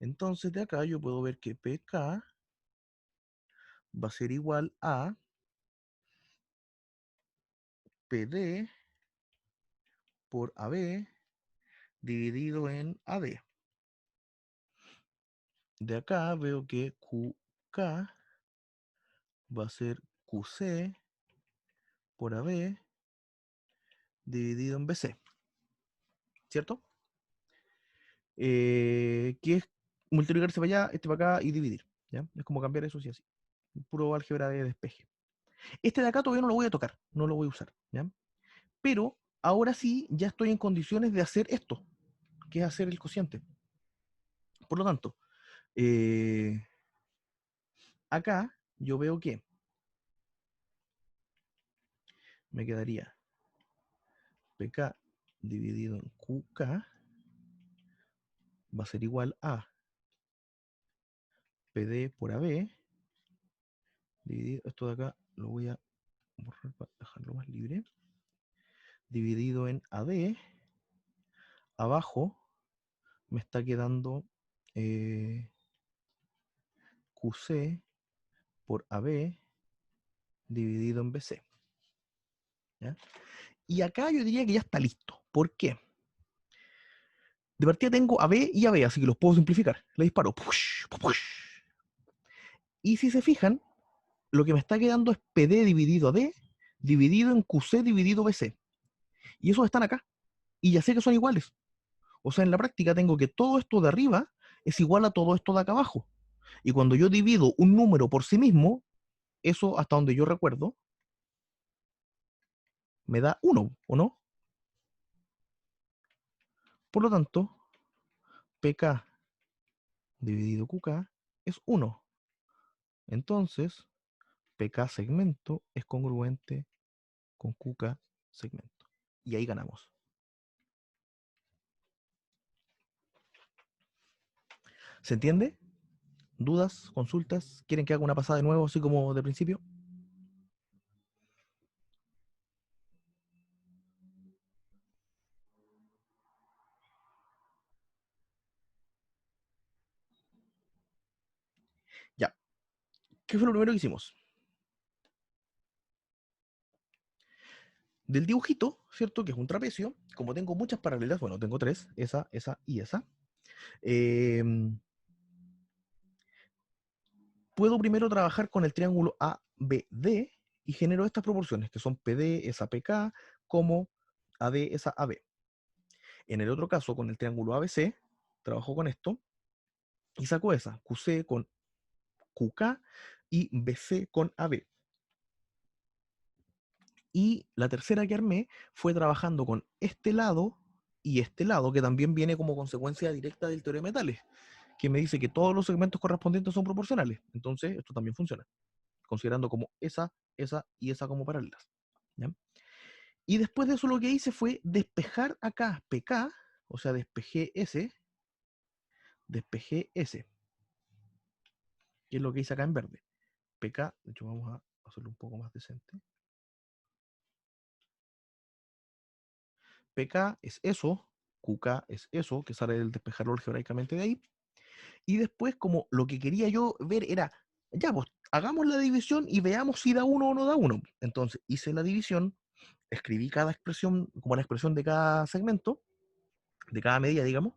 Entonces, de acá yo puedo ver que PK va a ser igual a PD por AB dividido en AD. De acá veo que QK va a ser QC por AB dividido en BC, ¿cierto? Que es multiplicarse para allá, este para acá y dividir, ¿ya? Es como cambiar eso sí así. Puro álgebra de despeje. Este de acá todavía no lo voy a tocar, no lo voy a usar, ¿ya? Pero ahora sí ya estoy en condiciones de hacer esto, que es hacer el cociente. Por lo tanto, acá yo veo que me quedaría PK dividido en QK va a ser igual a PD por AB dividido, esto de acá lo voy a borrar para dejarlo más libre, dividido en AD, abajo me está quedando QC por AB dividido en BC. ¿Ya? Y acá yo diría que ya está listo. ¿Por qué? De partida tengo AB y AB, así que los puedo simplificar. Le disparo. Push, push. Y si se fijan, lo que me está quedando es PD dividido AD dividido en QC dividido BC. Y esos están acá. Y ya sé que son iguales. O sea, en la práctica tengo que todo esto de arriba es igual a todo esto de acá abajo. Y cuando yo divido un número por sí mismo, eso hasta donde yo recuerdo, me da 1, ¿o no? Por lo tanto, PK dividido QK es 1. Entonces, PK segmento es congruente con QK segmento. Y ahí ganamos. ¿Se entiende? ¿Dudas? ¿Consultas? ¿Quieren que haga una pasada de nuevo, así como de principio? ¿Qué fue lo primero que hicimos? Del dibujito, ¿cierto? Que es un trapecio, como tengo muchas paralelas, bueno, tengo tres, esa y esa, puedo primero trabajar con el triángulo ABD y genero estas proporciones, que son PD es a PK, como AD es a AB. En el otro caso, con el triángulo ABC, trabajo con esto y saco esa, QC con QK y BC con AB. Y la tercera que armé fue trabajando con este lado y este lado, que también viene como consecuencia directa del teorema de Tales, que me dice que todos los segmentos correspondientes son proporcionales. Entonces, esto también funciona, considerando como esa y esa como paralelas. ¿Ya? Y después de eso lo que hice fue despejar acá PK, o sea, despejé S, que es lo que hice acá en verde. PK, de hecho vamos a hacerlo un poco más decente. PK es eso, QK es eso, que sale del despejarlo algebraicamente de ahí. Y después, como lo que quería yo ver era, ya, pues hagamos la división y veamos si da uno o no da uno. Entonces hice la división, escribí cada expresión, como la expresión de cada segmento, de cada medida, digamos,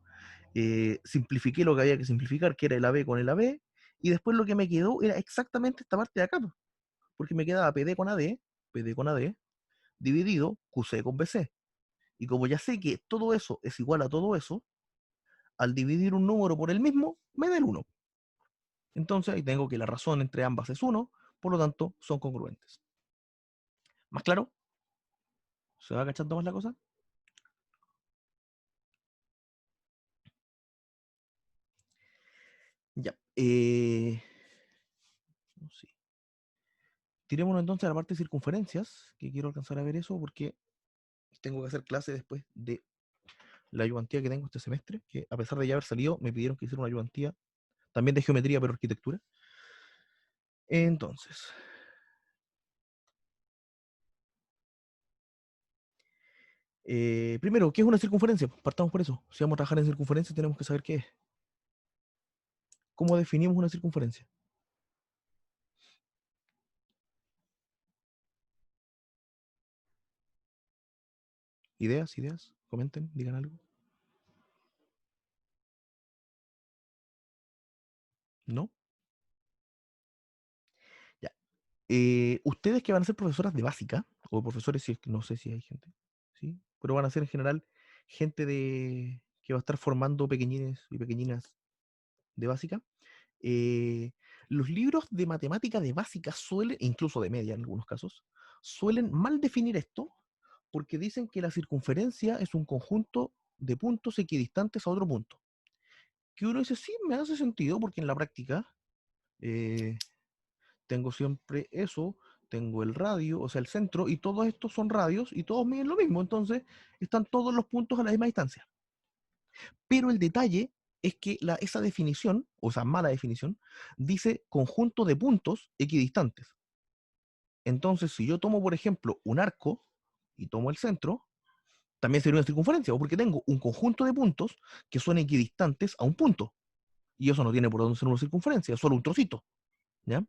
simplifiqué lo que había que simplificar, que era el AB con el AB, y después lo que me quedó era exactamente esta parte de acá, pues, porque me quedaba PD con AD, dividido QC con BC. Y como ya sé que todo eso es igual a todo eso, al dividir un número por el mismo, me da el 1. Entonces ahí tengo que la razón entre ambas es 1, por lo tanto son congruentes. ¿Más claro? ¿Se va cachando más la cosa? Ya. No sé. Tirémonos entonces a la parte de circunferencias, que quiero alcanzar a ver eso porque tengo que hacer clase después de la ayudantía que tengo este semestre, que a pesar de ya haber salido, me pidieron que hiciera una ayudantía, también de geometría, pero arquitectura. Entonces, primero, ¿qué es una circunferencia? Partamos por eso. Si vamos a trabajar en circunferencia, tenemos que saber qué es. ¿Cómo definimos una circunferencia? ¿Ideas? Comenten, digan algo. ¿No? Ya. Ustedes que van a ser profesoras de básica, o profesores, si es que no sé si hay gente, ¿sí? Pero van a ser en general gente que va a estar formando pequeñines y pequeñinas de básica. eh, los libros de matemática de básica suelen, incluso de media en algunos casos, suelen mal definir esto porque dicen que la circunferencia es un conjunto de puntos equidistantes a otro punto. Que uno dice, sí, me hace sentido porque en la práctica eh, tengo siempre eso, tengo el radio, o sea, el centro, y todos estos son radios y todos miden lo mismo, entonces están todos los puntos a la misma distancia. Pero el detalle es que esa definición, o esa mala definición, dice conjunto de puntos equidistantes. Entonces, si yo tomo, por ejemplo, un arco y tomo el centro, también sería una circunferencia, porque tengo un conjunto de puntos que son equidistantes a un punto. Y eso no tiene por dónde ser una circunferencia, es solo un trocito. ¿Ya?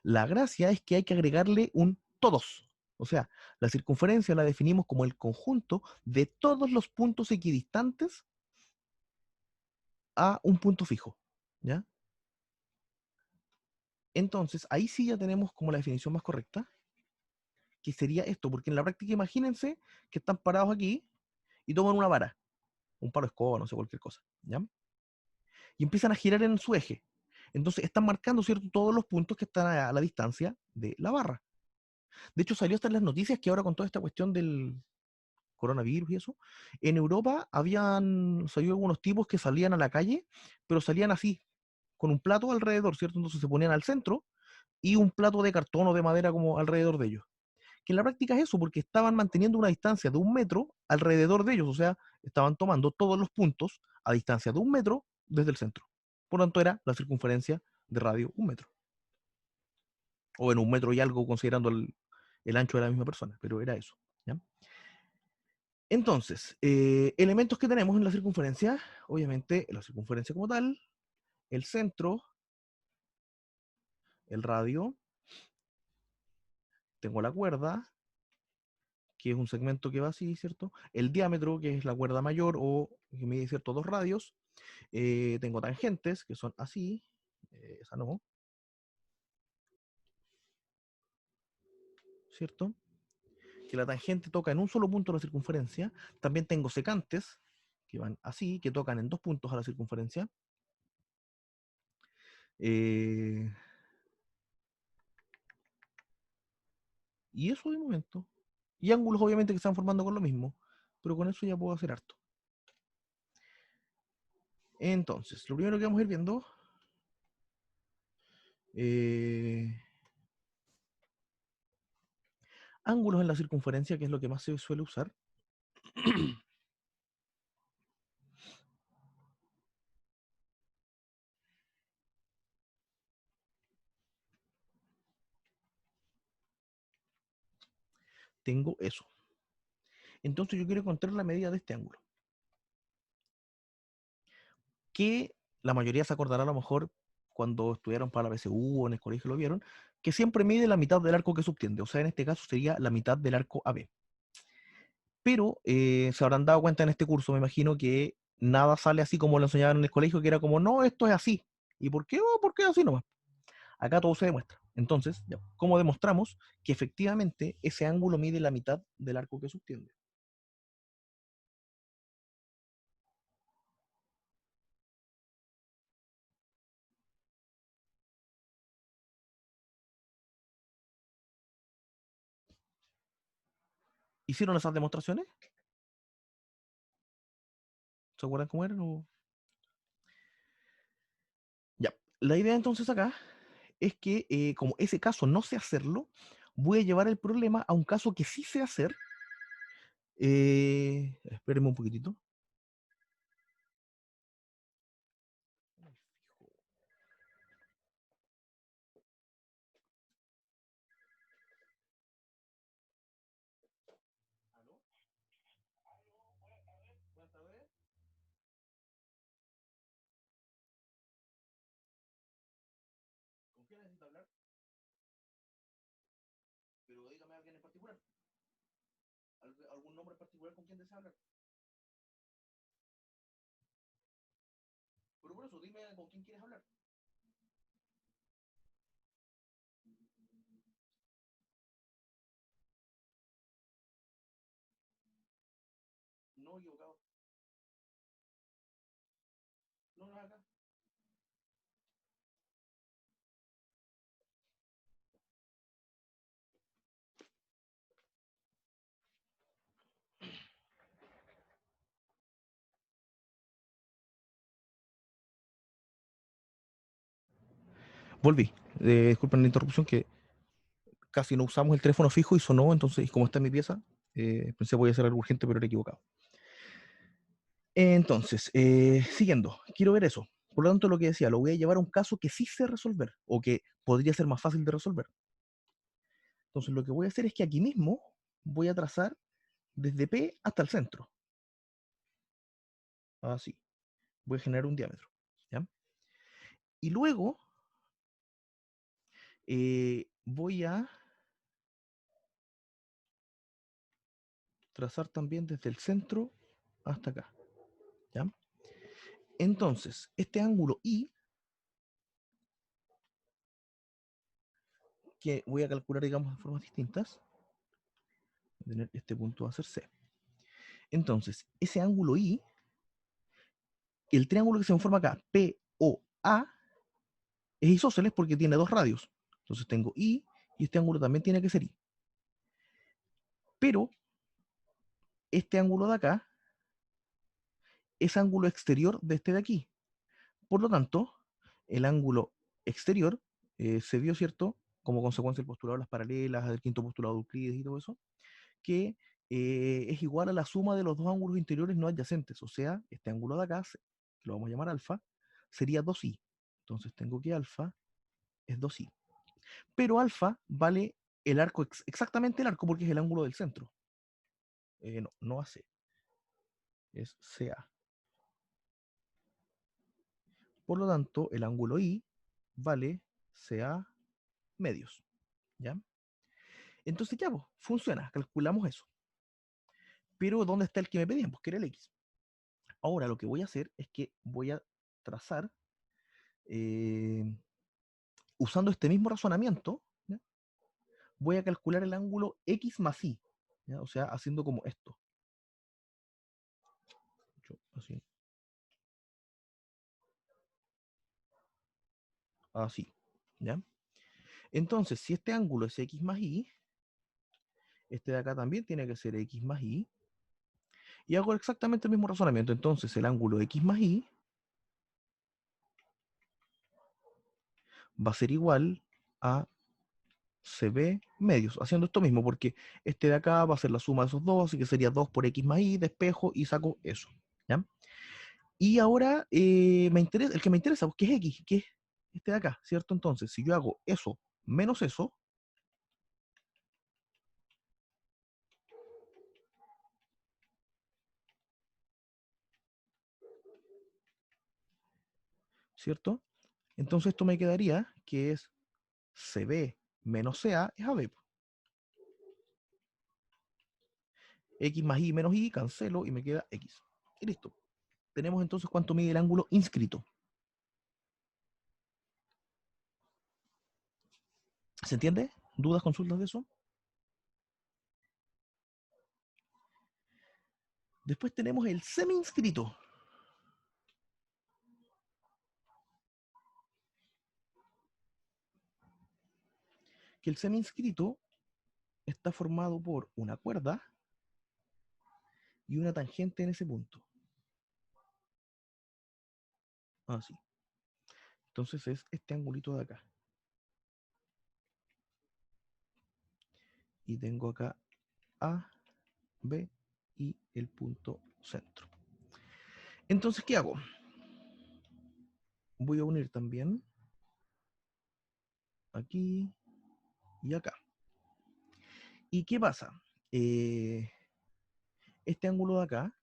La gracia es que hay que agregarle un todos. O sea, la circunferencia la definimos como el conjunto de todos los puntos equidistantes a un punto fijo. ¿Ya? Entonces, ahí sí ya tenemos como la definición más correcta, que sería esto, porque en la práctica imagínense que están parados aquí y toman una vara, un palo de escoba, no sé, cualquier cosa, ¿ya? Y empiezan a girar en su eje. Entonces están marcando, ¿cierto?, todos los puntos que están a la distancia de la barra. De hecho, salió hasta en las noticias que ahora con toda esta cuestión del coronavirus y eso, en Europa habían salido algunos tipos que salían a la calle, pero salían así, con un plato alrededor, ¿cierto? Entonces se ponían al centro y un plato de cartón o de madera como alrededor de ellos. Que en la práctica es eso, porque estaban manteniendo una distancia de 1 metro alrededor de ellos, o sea, estaban tomando todos los puntos a distancia de 1 metro desde el centro. Por lo tanto, era la circunferencia de radio 1 metro. O en 1 metro y algo, considerando el ancho de la misma persona, pero era eso. ¿Ya? Entonces, elementos que tenemos en la circunferencia, obviamente la circunferencia como tal, el centro, el radio, tengo la cuerda, que es un segmento que va así, ¿cierto? El diámetro, que es la cuerda mayor o que mide, ¿cierto?, 2 radios. Tengo tangentes, que son así, esa no, ¿cierto? Que la tangente toca en un solo punto de la circunferencia. También tengo secantes, que van así, que tocan en 2 puntos a la circunferencia. Eh, y eso de momento. Y ángulos obviamente que se están formando con lo mismo, pero con eso ya puedo hacer harto. Entonces, lo primero que vamos a ir viendo, ángulos en la circunferencia, que es lo que más se suele usar. Tengo eso. Entonces yo quiero encontrar la medida de este ángulo, que la mayoría se acordará a lo mejor cuando estudiaron para la PSU o en el colegio lo vieron, que siempre mide la mitad del arco que subtiende, o sea, en este caso sería la mitad del arco AB. Pero se habrán dado cuenta en este curso, me imagino, que nada sale así como lo enseñaban en el colegio, que era como, no, esto es así. ¿Y por qué? Oh, ¿por qué así nomás? Acá todo se demuestra. Entonces, ya, ¿cómo demostramos que efectivamente ese ángulo mide la mitad del arco que subtiende? ¿Hicieron esas demostraciones? ¿Se acuerdan cómo eran? Ya. La idea entonces acá es que como ese caso no sé hacerlo, voy a llevar el problema a un caso que sí sé hacer. Espérenme un poquitito. ¿Aló? Buenas tardes. ¿Con quién necesita hablar? Pero dígame a alguien en particular. ¿Algún nombre en particular con quién desea hablar? Pero por eso, dime con quién quieres hablar. No, equivocado. No, no es acá. Volví. Disculpen la interrupción, que casi no usamos el teléfono fijo y sonó, entonces, como está en mi pieza, pensé voy a hacer algo urgente, pero era equivocado. Entonces, siguiendo, quiero ver eso. Por lo tanto, lo que decía, lo voy a llevar a un caso que sí sé resolver, o que podría ser más fácil de resolver. Entonces, lo que voy a hacer es que aquí mismo voy a trazar desde P hasta el centro. Así. Voy a generar un diámetro. ¿Ya? Y luego voy a trazar también desde el centro hasta acá. ¿Ya? Entonces, este ángulo I, que voy a calcular, digamos, de formas distintas, voy a tener este punto va a ser C. Entonces, ese ángulo I, el triángulo que se me forma acá, POA, es isósceles porque tiene 2 radios. Entonces tengo I y este ángulo también tiene que ser I. Pero este ángulo de acá es ángulo exterior de este de aquí. Por lo tanto, el ángulo exterior se dio, ¿cierto? Como consecuencia del postulado de las paralelas, del quinto postulado de Euclides y todo eso, que es igual a la suma de los dos ángulos interiores no adyacentes. O sea, este ángulo de acá, que lo vamos a llamar alfa, sería 2i. Entonces tengo que alfa es 2i. Pero alfa vale el arco, exactamente el arco, porque es el ángulo del centro. No, no AC, es CA. Por lo tanto, el ángulo I vale CA medios. ¿Ya? Entonces ya, pues, funciona, calculamos eso. Pero ¿dónde está el que me pedían? Pues que era el X. Ahora lo que voy a hacer es que voy a trazar, eh, usando este mismo razonamiento, ¿ya? Voy a calcular el ángulo X más Y, ¿ya? O sea, haciendo como esto. Así. Así. ¿Ya? Entonces, si este ángulo es X más Y, este de acá también tiene que ser X más Y. Y hago exactamente el mismo razonamiento. Entonces, el ángulo X más Y va a ser igual a CB medios, haciendo esto mismo, porque este de acá va a ser la suma de esos dos, así que sería 2 por X más Y, despejo y saco eso. ¿Ya? Y ahora me interesa, el que me interesa, pues, que es X, que es este de acá, ¿cierto? Entonces, si yo hago eso menos eso, ¿cierto? Entonces esto me quedaría que es CB menos CA es AB. X más Y menos Y, cancelo y me queda X. Y listo. Tenemos entonces cuánto mide el ángulo inscrito. ¿Se entiende? ¿Dudas, consultas de eso? Después tenemos el semi-inscrito. Que el semi-inscrito está formado por una cuerda y una tangente en ese punto. Así. Entonces es este angulito de acá. Y tengo acá A, B y el punto centro. Entonces, ¿qué hago? Voy a unir también aquí y acá. ¿Y qué pasa? Este ángulo de acá,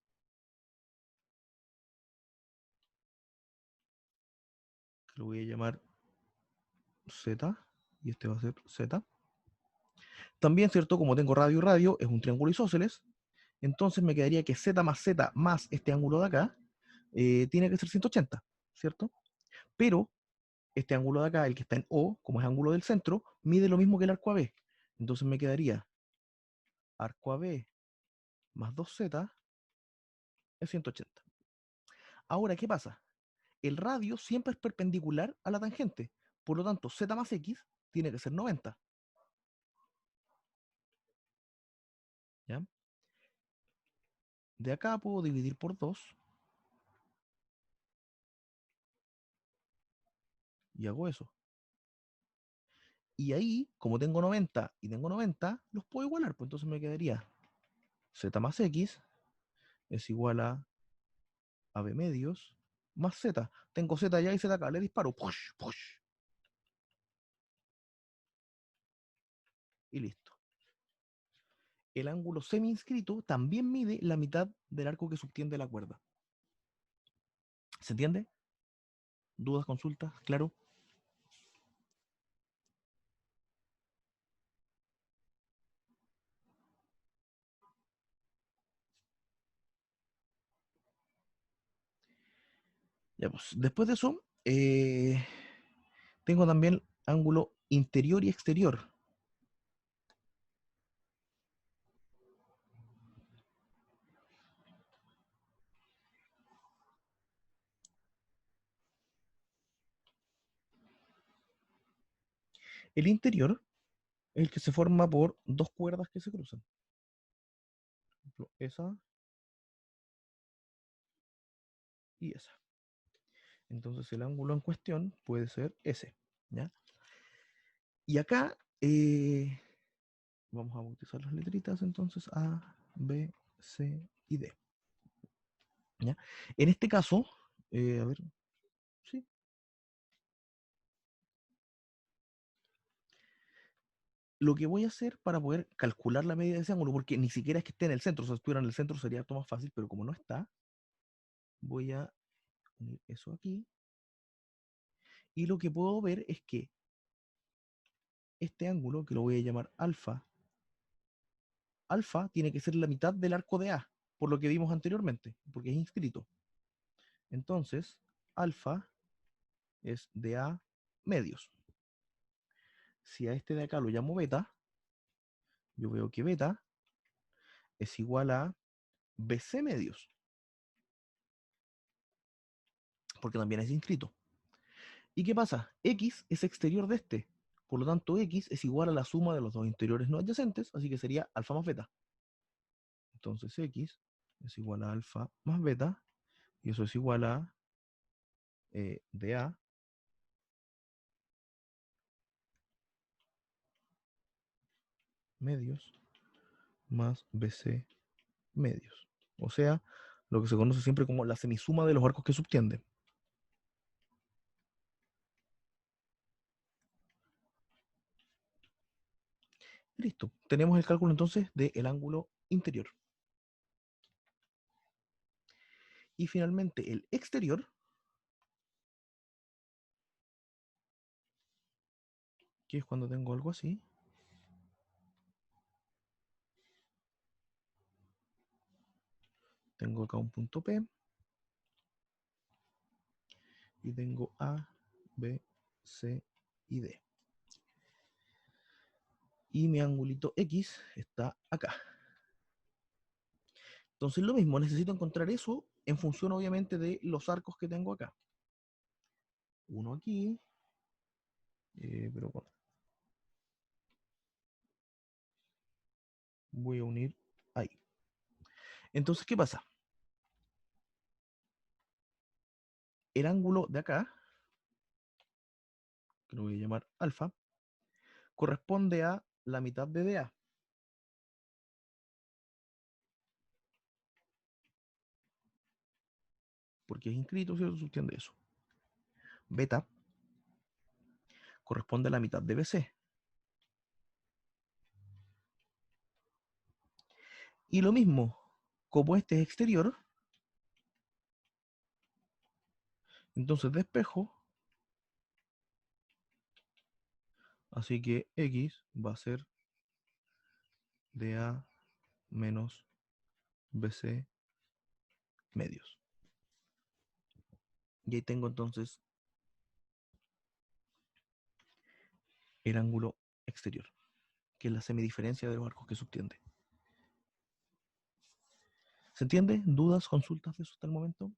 que lo voy a llamar Z, y este va a ser Z. También, ¿cierto? Como tengo radio y radio, es un triángulo isósceles. Entonces me quedaría que Z más este ángulo de acá, tiene que ser 180, ¿cierto? Pero este ángulo de acá, el que está en O, como es ángulo del centro, mide lo mismo que el arco AB. Entonces me quedaría arco AB más 2Z es 180. Ahora, ¿qué pasa? El radio siempre es perpendicular a la tangente. Por lo tanto, Z más X tiene que ser 90. ¿Ya? De acá puedo dividir por 2 y hago eso. Y ahí, como tengo 90 y tengo 90, los puedo igualar. Pues entonces me quedaría Z más X es igual a AB medios más Z. Tengo Z allá y Z acá. Le disparo. Push, push. Y listo. El ángulo semi-inscrito también mide la mitad del arco que subtiende la cuerda. ¿Se entiende? ¿Dudas, consultas? ¿Claro? Ya, pues, después de eso, tengo también ángulo interior y exterior. El interior es el que se forma por dos cuerdas que se cruzan. Por ejemplo, esa y esa. Entonces el ángulo en cuestión puede ser ese. ¿Ya? Y acá vamos a bautizar las letritas entonces A, B, C y D. ¿Ya? En este caso, a ver, sí. Lo que voy a hacer para poder calcular la medida de ese ángulo, porque ni siquiera es que esté en el centro, o sea, si estuviera en el centro sería harto más fácil, pero como no está, voy a unir eso aquí. Y lo que puedo ver es que este ángulo, que lo voy a llamar alfa, alfa tiene que ser la mitad del arco de A, por lo que vimos anteriormente, porque es inscrito. Entonces, alfa es de A medios. Si a este de acá lo llamo beta, yo veo que beta es igual a BC medios, porque también es inscrito. ¿Y qué pasa? X es exterior de este, por lo tanto X es igual a la suma de los dos interiores no adyacentes, así que sería alfa más beta. Entonces X es igual a alfa más beta, y eso es igual a DA medios más BC medios. O sea, lo que se conoce siempre como la semisuma de los arcos que subtienden. Listo. Tenemos el cálculo entonces del ángulo interior. Y finalmente el exterior, que es cuando tengo algo así. Tengo acá un punto P. Y tengo A, B, C y D. Y mi angulito X está acá. Entonces lo mismo, necesito encontrar eso en función obviamente de los arcos que tengo acá. Uno aquí, pero bueno, voy a unir ahí. Entonces, ¿qué pasa? El ángulo de acá, que lo voy a llamar alfa, corresponde a la mitad de DA. Porque es inscrito, ¿cierto? Se entiende eso. Beta corresponde a la mitad de BC. Y lo mismo, como este es exterior, entonces despejo, así que X va a ser DA menos BC medios. Y ahí tengo entonces el ángulo exterior, que es la semidiferencia de los arcos que subtiende. ¿Se entiende? ¿Dudas, consultas de eso hasta el momento?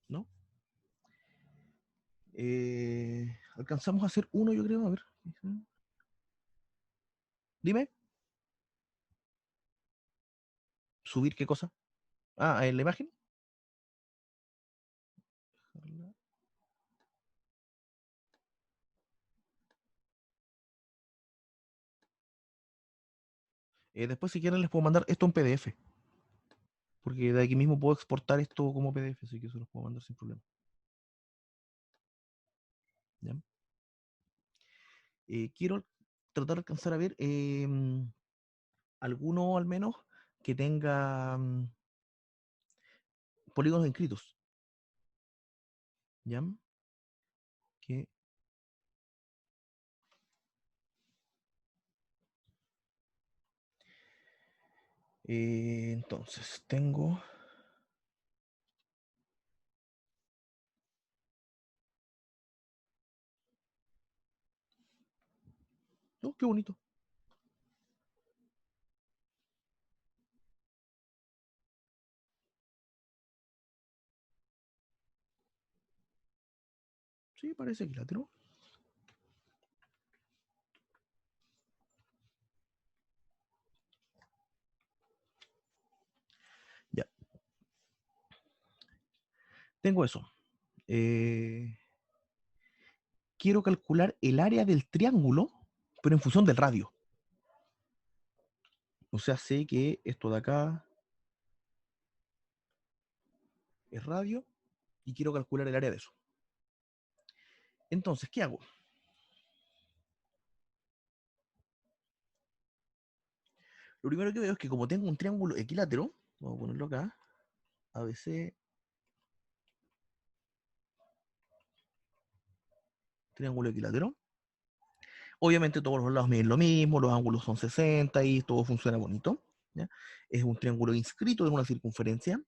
¿No? Alcanzamos a hacer uno, yo creo. A ver. Dime. ¿Subir qué cosa? Ah, ¿en la imagen? Después, si quieren, les puedo mandar esto en PDF. Porque de aquí mismo puedo exportar esto como PDF, así que se los puedo mandar sin problema. ¿Ya? Quiero tratar de alcanzar a ver alguno al menos que tenga polígonos inscritos. ¿Ya? Que, entonces, tengo... Oh, qué bonito. Sí, parece equilátero. Ya. Tengo eso. Quiero calcular el área del triángulo, pero en función del radio. O sea, sé que esto de acá es radio y quiero calcular el área de eso. Entonces, ¿qué hago? Lo primero que veo es que como tengo un triángulo equilátero, vamos a ponerlo acá, ABC, triángulo equilátero. Obviamente todos los lados miden lo mismo, los ángulos son 60 y todo funciona bonito. ¿Ya? Es un triángulo inscrito en una circunferencia.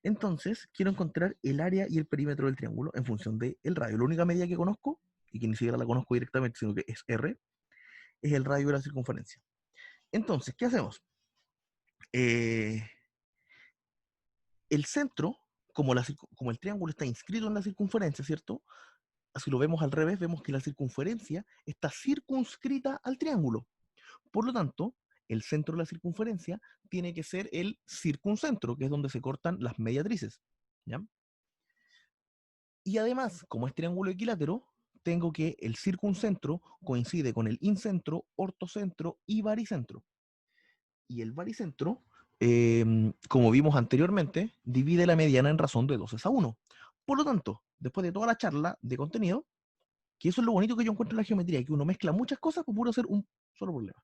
Entonces, quiero encontrar el área y el perímetro del triángulo en función del radio. La única medida que conozco, y que ni siquiera la conozco directamente, sino que es R, es el radio de la circunferencia. Entonces, ¿qué hacemos? Eh, el centro, como el triángulo está inscrito en la circunferencia, ¿cierto? Si lo vemos al revés, vemos que la circunferencia está circunscrita al triángulo. Por lo tanto, el centro de la circunferencia tiene que ser el circuncentro, que es donde se cortan las mediatrices. ¿Ya? Y además, como es triángulo equilátero, tengo que el circuncentro coincide con el incentro, ortocentro y baricentro. Y el baricentro, como vimos anteriormente, divide la mediana en razón de 2:1. Por lo tanto, después de toda la charla de contenido, que eso es lo bonito que yo encuentro en la geometría, que uno mezcla muchas cosas para poder hacer un solo problema.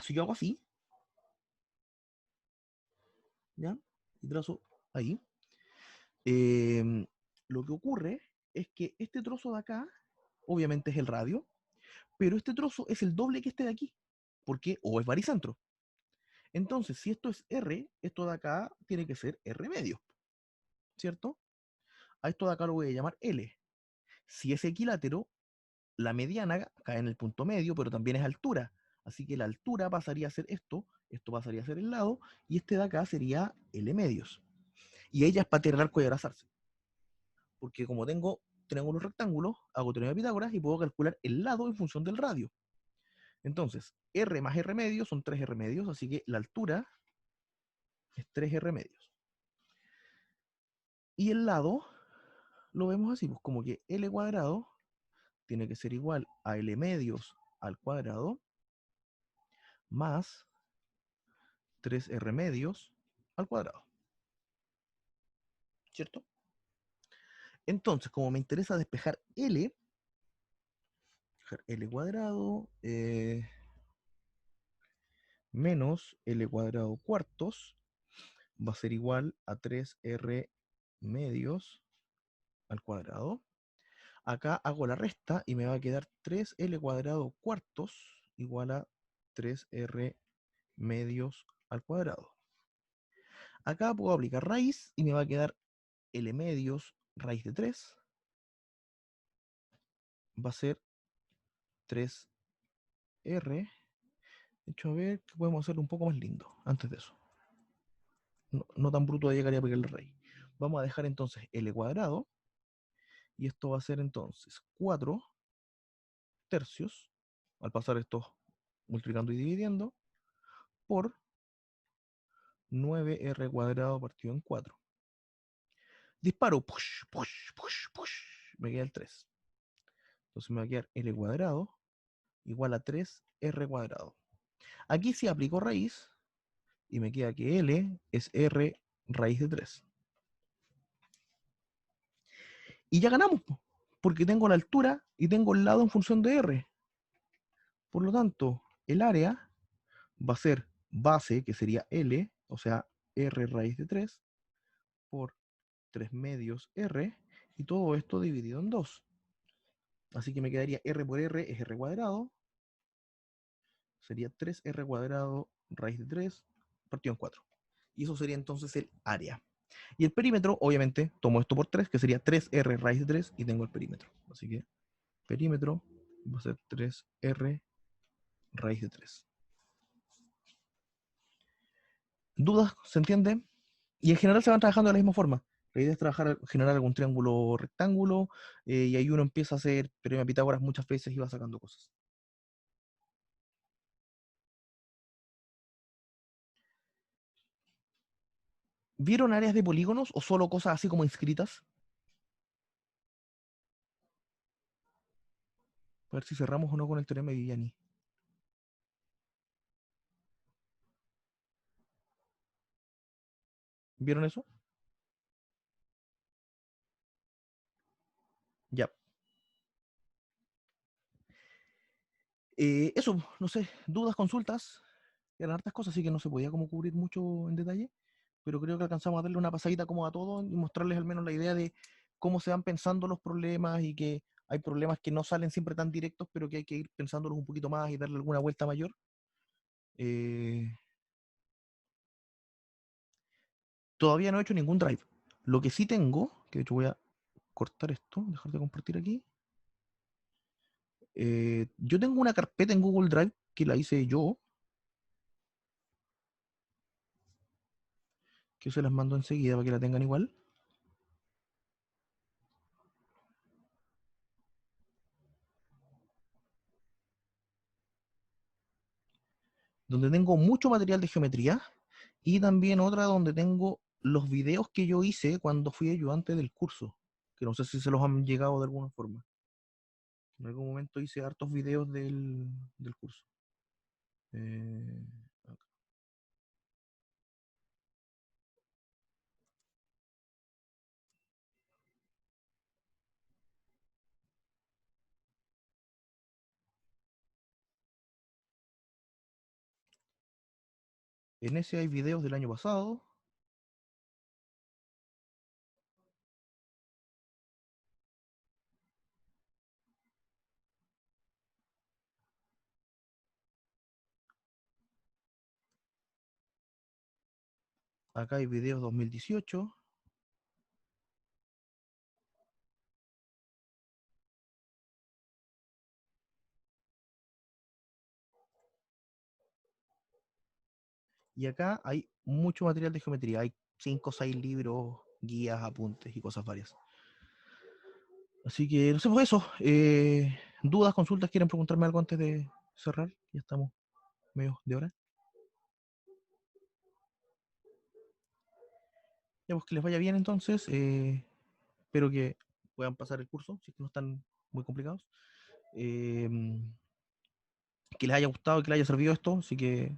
Si yo hago así, ¿ya? Y trazo ahí, eh, lo que ocurre es que este trozo de acá, obviamente es el radio, pero este trozo es el doble que este de aquí, porque o es baricentro. Entonces, si esto es R, esto de acá tiene que ser R medio, ¿cierto? A esto de acá lo voy a llamar L. Si es equilátero, la mediana cae en el punto medio, pero también es altura. Así que la altura pasaría a ser esto pasaría a ser el lado, y este de acá sería L medios. Y ella es para tirar arco y abrazarse. Porque como tengo triángulos rectángulos, hago teorema de Pitágoras y puedo calcular el lado en función del radio. Entonces, R más R medios son 3 R medios, así que la altura es 3 R medios. Y el lado lo vemos así, pues como que L cuadrado tiene que ser igual a L medios al cuadrado más 3 R medios al cuadrado. ¿Cierto? Entonces, como me interesa despejar L, dejar L cuadrado menos L cuadrado cuartos va a ser igual a 3R medios al cuadrado. Acá hago la resta y me va a quedar 3L cuadrado cuartos igual a 3R medios al cuadrado. Acá puedo aplicar raíz y me va a quedar L medios raíz de 3 va a ser 3R. De hecho, a ver, que podemos hacerlo un poco más lindo antes de eso. No tan bruto de llegar y aplicar la raíz. Vamos a dejar entonces L cuadrado y esto va a ser entonces 4 tercios, al pasar esto multiplicando y dividiendo, por 9R cuadrado partido en 4. Disparo, push, push, push, push, me queda el 3. Entonces me va a quedar L cuadrado igual a 3R cuadrado. Aquí sí aplico raíz y me queda que L es R raíz de 3. Y ya ganamos, porque tengo la altura y tengo el lado en función de R. Por lo tanto, el área va a ser base, que sería L, o sea, R raíz de 3, por 3 medios R, y todo esto dividido en 2. Así que me quedaría R por R es R cuadrado, sería 3R cuadrado raíz de 3 partido en 4. Y eso sería entonces el área. Y el perímetro, obviamente, tomo esto por 3, que sería 3R raíz de 3, y tengo el perímetro. Así que perímetro va a ser 3R raíz de 3. ¿Dudas? ¿Se entiende? Y en general se van trabajando de la misma forma. La idea es trabajar, generar algún triángulo rectángulo, y ahí uno empieza a hacer teorema de Pitágoras muchas veces y va sacando cosas. ¿Vieron áreas de polígonos o solo cosas así como inscritas? A ver si cerramos o no con el teorema de Viviani. ¿Vieron eso? Ya. Eso, no sé, dudas, consultas, eran hartas cosas, así que no se podía como cubrir mucho en detalle, pero creo que alcanzamos a darle una pasadita como a todos y mostrarles al menos la idea de cómo se van pensando los problemas y que hay problemas que no salen siempre tan directos, pero que hay que ir pensándolos un poquito más y darle alguna vuelta mayor. Eh, Todavía no he hecho ningún drive. Lo que sí tengo, que de hecho voy a cortar esto, dejar de compartir aquí. Yo tengo una carpeta en Google Drive que la hice yo, que se las mando enseguida para que la tengan igual, donde tengo mucho material de geometría y también otra donde tengo los videos que yo hice cuando fui ayudante del curso, que no sé si se los han llegado de alguna forma. En algún momento hice hartos videos del curso. Eh, en ese hay videos del año pasado. Acá hay videos 2018. Y acá hay mucho material de geometría. Hay 5 o 6 libros, guías, apuntes y cosas varias. Así que, no sé, pues eso. ¿Dudas, consultas? ¿Quieren preguntarme algo antes de cerrar? Ya estamos medio de hora. Ya, pues que les vaya bien entonces. Espero que puedan pasar el curso, si es que no están muy complicados. Eh, que les haya gustado, que les haya servido esto. Así que,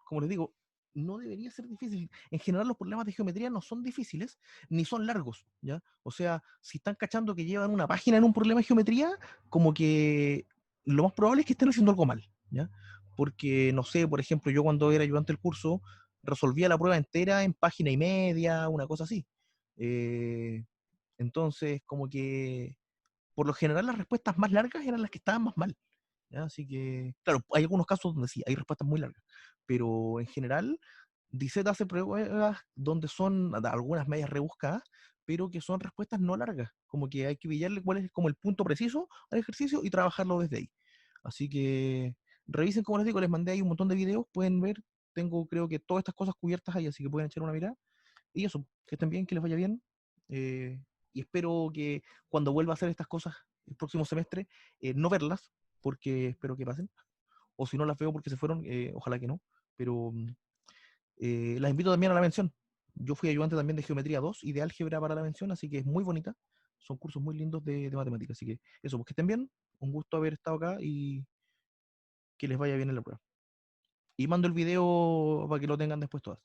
como les digo, no debería ser difícil. En general, los problemas de geometría no son difíciles ni son largos, ¿ya? O sea, si están cachando que llevan una página en un problema de geometría, como que lo más probable es que estén haciendo algo mal, ¿ya? Porque, no sé, por ejemplo, yo cuando era ayudante del curso, resolvía la prueba entera en página y media, una cosa así. Eh, entonces, como que, por lo general, las respuestas más largas eran las que estaban más mal. ¿Ya? Así que, claro, hay algunos casos donde sí, hay respuestas muy largas, pero en general, DICET hace pruebas donde son algunas medias rebuscadas, pero que son respuestas no largas, como que hay que pillarle cuál es como el punto preciso al ejercicio y trabajarlo desde ahí. Así que revisen, como les digo, les mandé ahí un montón de videos, pueden ver, tengo creo que todas estas cosas cubiertas ahí, así que pueden echar una mirada. Y eso, que estén bien, que les vaya bien. eh, y espero que cuando vuelva a hacer estas cosas el próximo semestre, no verlas, porque espero que pasen. O si no las veo porque se fueron, ojalá que no. Pero las invito también a la mención. Yo fui ayudante también de Geometría 2 y de Álgebra para la mención, así que es muy bonita. Son cursos muy lindos de matemáticas. Así que eso, pues que estén bien. Un gusto haber estado acá y que les vaya bien en la prueba. Y mando el video para que lo tengan después todas.